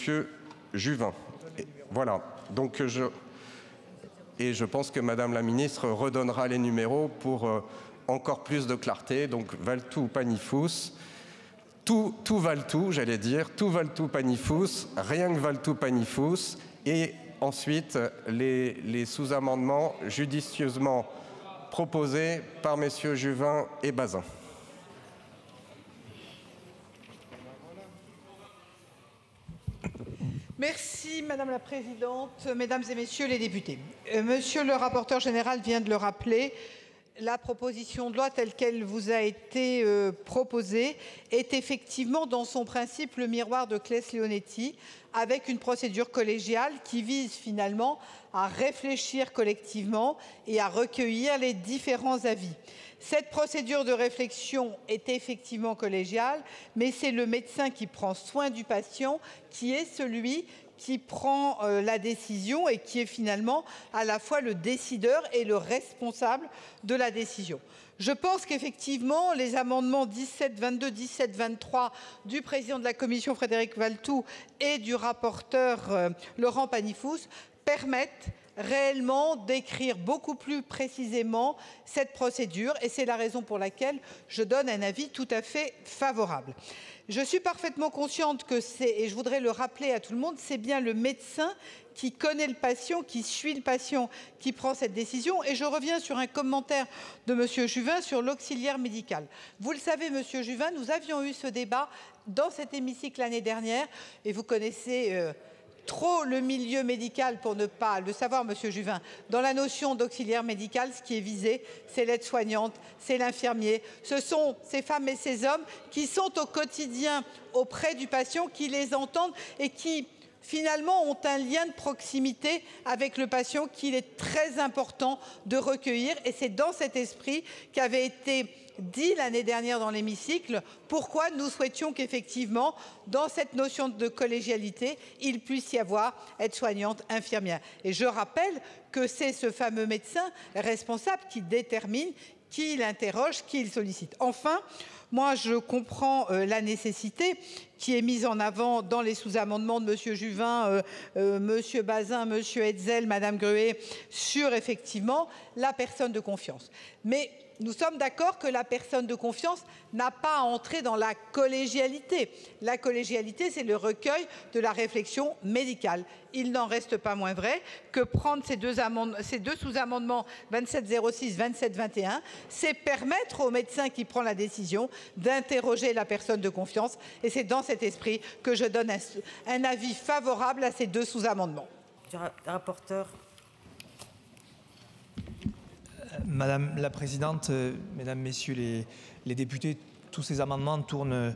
S12: Juvin. Et voilà. Donc je pense que Madame la Ministre redonnera les numéros pour encore plus de clarté. Donc Valletoux, Panifous, tout Valletoux, j'allais dire, tout Valletoux, Panifous, rien que Valletoux, Panifous, et ensuite les sous-amendements judicieusement proposés par messieurs Juvin et Bazin.
S10: Merci Madame la Présidente, Mesdames et Messieurs les députés. Monsieur le rapporteur général vient de le rappeler, la proposition de loi telle qu'elle vous a été proposée est effectivement dans son principe le miroir de Claes-Leonetti, avec une procédure collégiale qui vise finalement à réfléchir collectivement et à recueillir les différents avis. Cette procédure de réflexion est effectivement collégiale, mais c'est le médecin qui prend soin du patient qui est celui qui prend la décision et qui est finalement à la fois le décideur et le responsable de la décision. Je pense qu'effectivement, les amendements 17-22, 17-23 du président de la Commission Frédéric Valletoux et du rapporteur Laurent Panifous permettent réellement d'écrire beaucoup plus précisément cette procédure et c'est la raison pour laquelle je donne un avis tout à fait favorable. Je suis parfaitement consciente que c'est, et je voudrais le rappeler à tout le monde, c'est bien le médecin qui connaît le patient, qui suit le patient, qui prend cette décision. Et je reviens sur un commentaire de M. Juvin sur l'auxiliaire médical. Vous le savez, M. Juvin, nous avions eu ce débat dans cet hémicycle l'année dernière et vous connaissez trop le milieu médical pour ne pas le savoir, Monsieur Juvin. Dans la notion d'auxiliaire médical, ce qui est visé, c'est l'aide-soignante, c'est l'infirmier. Ce sont ces femmes et ces hommes qui sont au quotidien auprès du patient, qui les entendent et qui finalement ont un lien de proximité avec le patient qu'il est très important de recueillir. Et c'est dans cet esprit qu'avait été dit l'année dernière dans l'hémicycle pourquoi nous souhaitions qu'effectivement, dans cette notion de collégialité, il puisse y avoir aide-soignante, infirmière. Et je rappelle que c'est ce fameux médecin responsable qui détermine qui il interroge, qui il sollicite. Enfin, moi, je comprends la nécessité qui est mise en avant dans les sous-amendements de M. Juvin, M. Bazin, M. Hetzel, Mme Gruet, sur effectivement la personne de confiance. Mais nous sommes d'accord que la personne de confiance n'a pas à entrer dans la collégialité. La collégialité, c'est le recueil de la réflexion médicale. Il n'en reste pas moins vrai que prendre ces deux sous-amendements 2706, 2721, c'est permettre au médecin qui prend la décision d'interroger la personne de confiance. Et c'est dans cet esprit que je donne un avis favorable à ces deux sous-amendements.
S15: Rapporteur.
S16: Madame la Présidente, Mesdames, Messieurs les députés, tous ces amendements tournent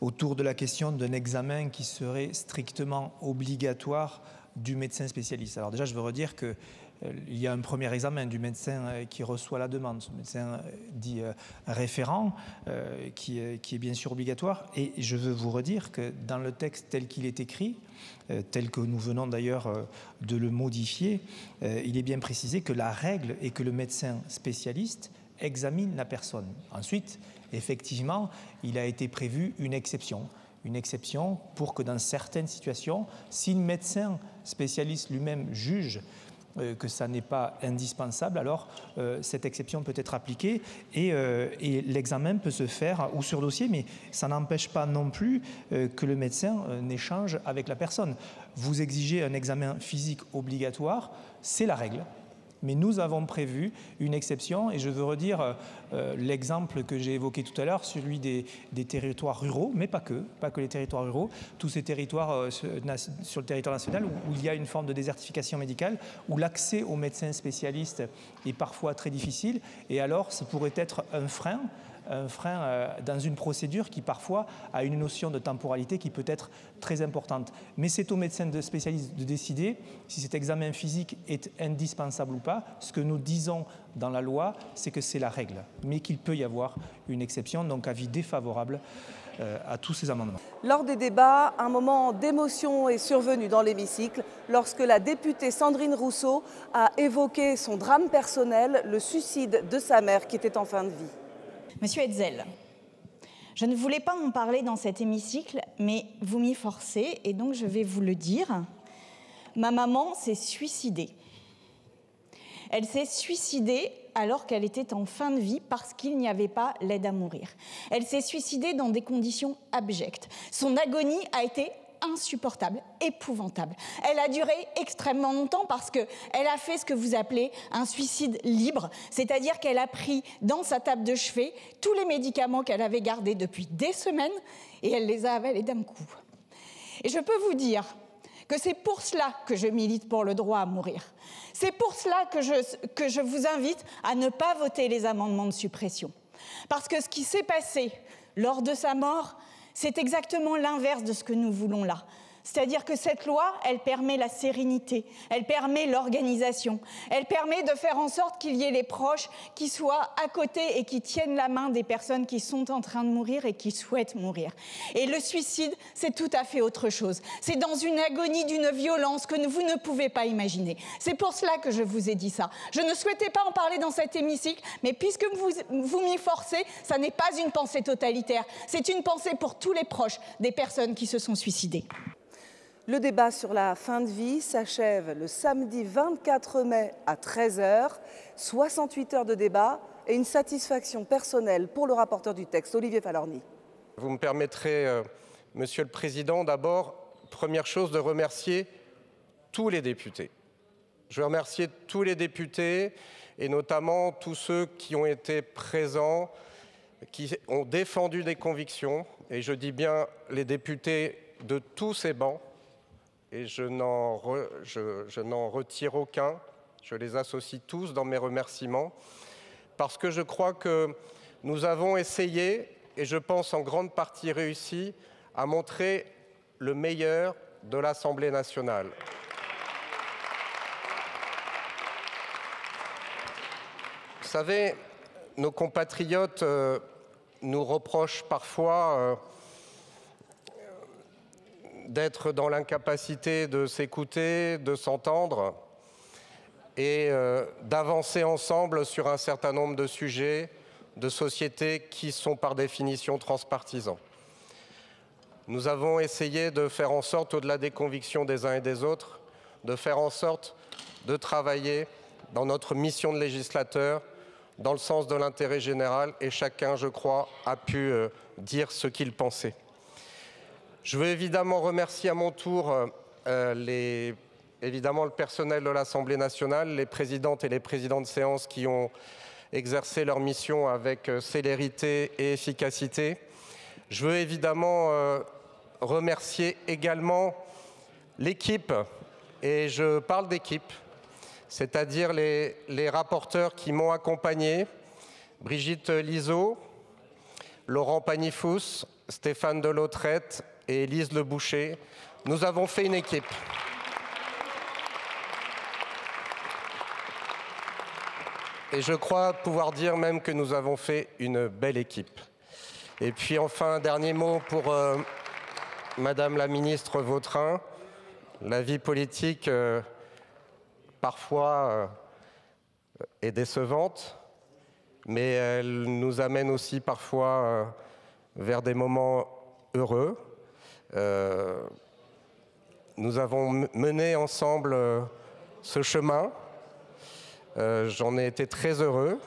S16: autour de la question d'un examen qui serait strictement obligatoire du médecin spécialiste. Alors déjà, je veux redire qu'il y a un premier examen du médecin qui reçoit la demande, ce médecin dit référent, qui est bien sûr obligatoire. Et je veux vous redire que dans le texte tel qu'il est écrit, tel que nous venons d'ailleurs de le modifier, il est bien précisé que la règle est que le médecin spécialiste examine la personne. Ensuite, effectivement, il a été prévu une exception pour que dans certaines situations, si le médecin spécialiste lui-même juge que ça n'est pas indispensable, alors cette exception peut être appliquée et l'examen peut se faire ou sur dossier, mais ça n'empêche pas non plus que le médecin n'échange avec la personne. Vous exigez un examen physique obligatoire, c'est la règle. Mais nous avons prévu une exception et je veux redire l'exemple que j'ai évoqué tout à l'heure, celui des territoires ruraux, mais pas que les territoires ruraux, tous ces territoires sur le territoire national où il y a une forme de désertification médicale, où l'accès aux médecins spécialistes est parfois très difficile et alors ça pourrait être un frein un frein dans une procédure qui parfois a une notion de temporalité qui peut être très importante. Mais c'est aux médecins spécialistes de décider si cet examen physique est indispensable ou pas. Ce que nous disons dans la loi, c'est que c'est la règle, mais qu'il peut y avoir une exception, donc avis défavorable à tous ces amendements.
S7: Lors des débats, un moment d'émotion est survenu dans l'hémicycle lorsque la députée Sandrine Rousseau a évoqué son drame personnel, le suicide de sa mère qui était en fin de vie.
S2: Monsieur Hetzel, je ne voulais pas en parler dans cet hémicycle, mais vous m'y forcez et donc je vais vous le dire. Ma maman s'est suicidée. Elle s'est suicidée alors qu'elle était en fin de vie parce qu'il n'y avait pas l'aide à mourir. Elle s'est suicidée dans des conditions abjectes. Son agonie a été insupportable, épouvantable. Elle a duré extrêmement longtemps parce qu'elle a fait ce que vous appelez un suicide libre, c'est-à-dire qu'elle a pris dans sa table de chevet tous les médicaments qu'elle avait gardés depuis des semaines et elle les a avalés d'un coup. Et je peux vous dire que c'est pour cela que je milite pour le droit à mourir. C'est pour cela que je vous invite à ne pas voter les amendements de suppression. Parce que ce qui s'est passé lors de sa mort, c'est exactement l'inverse de ce que nous voulons là. C'est-à-dire que cette loi, elle permet la sérénité, elle permet l'organisation, elle permet de faire en sorte qu'il y ait les proches qui soient à côté et qui tiennent la main des personnes qui sont en train de mourir et qui souhaitent mourir. Et le suicide, c'est tout à fait autre chose. C'est dans une agonie d'une violence que vous ne pouvez pas imaginer. C'est pour cela que je vous ai dit ça. Je ne souhaitais pas en parler dans cet hémicycle, mais puisque vous m'y forcez, ça n'est pas une pensée totalitaire. C'est une pensée pour tous les proches des personnes qui se sont suicidées.
S7: Le débat sur la fin de vie s'achève le samedi 24 mai à 13h. 68 heures de débat et une satisfaction personnelle pour le rapporteur du texte, Olivier Falorni.
S12: Vous me permettrez, Monsieur le Président, d'abord, première chose, de remercier tous les députés. Je veux remercier tous les députés et notamment tous ceux qui ont été présents, qui ont défendu des convictions. Et je dis bien les députés de tous ces bancs. Et je n'en retire aucun, je les associe tous dans mes remerciements, parce que je crois que nous avons essayé, et je pense en grande partie réussi, à montrer le meilleur de l'Assemblée nationale. Vous savez, nos compatriotes nous reprochent parfois d'être dans l'incapacité de s'écouter, de s'entendre et d'avancer ensemble sur un certain nombre de sujets de société qui sont par définition transpartisans. Nous avons essayé de faire en sorte, au-delà des convictions des uns et des autres, de faire en sorte de travailler dans notre mission de législateur, dans le sens de l'intérêt général, et chacun, je crois, a pu dire ce qu'il pensait. Je veux évidemment remercier à mon tour évidemment le personnel de l'Assemblée nationale, les présidentes et les présidents de séance qui ont exercé leur mission avec célérité et efficacité. Je veux évidemment remercier également l'équipe, et je parle d'équipe, c'est-à-dire les rapporteurs qui m'ont accompagné, Brigitte Lizaud, Laurent Panifous, Stéphane Delautrette et Élise Le Boucher. Nous avons fait une équipe. Et je crois pouvoir dire même que nous avons fait une belle équipe. Et puis enfin, un dernier mot pour Madame la ministre Vautrin. La vie politique, parfois, est décevante, mais elle nous amène aussi parfois vers des moments heureux. Nous avons mené ensemble ce chemin. J'en ai été très heureux.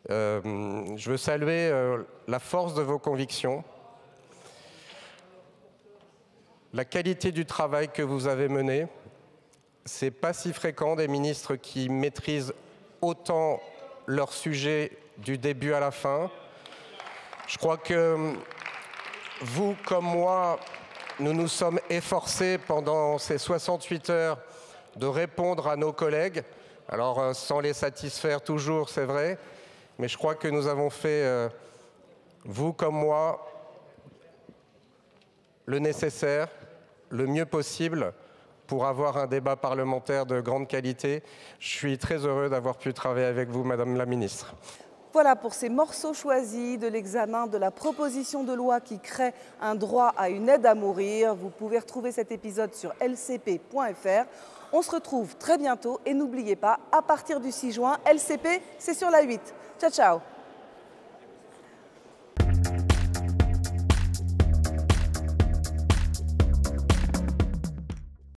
S12: Je veux saluer la force de vos convictions, la qualité du travail que vous avez mené. C'est pas si fréquent des ministres qui maîtrisent autant leur sujet du début à la fin. Je crois que vous, comme moi, nous nous sommes efforcés pendant ces 68 heures de répondre à nos collègues. Alors, sans les satisfaire toujours, c'est vrai, mais je crois que nous avons fait, vous comme moi, le nécessaire, le mieux possible pour avoir un débat parlementaire de grande qualité. Je suis très heureux d'avoir pu travailler avec vous, Madame la Ministre.
S7: Voilà pour ces morceaux choisis de l'examen de la proposition de loi qui crée un droit à une aide à mourir. Vous pouvez retrouver cet épisode sur lcp.fr. On se retrouve très bientôt et n'oubliez pas, à partir du 6 juin, LCP, c'est sur la 8. Ciao, ciao.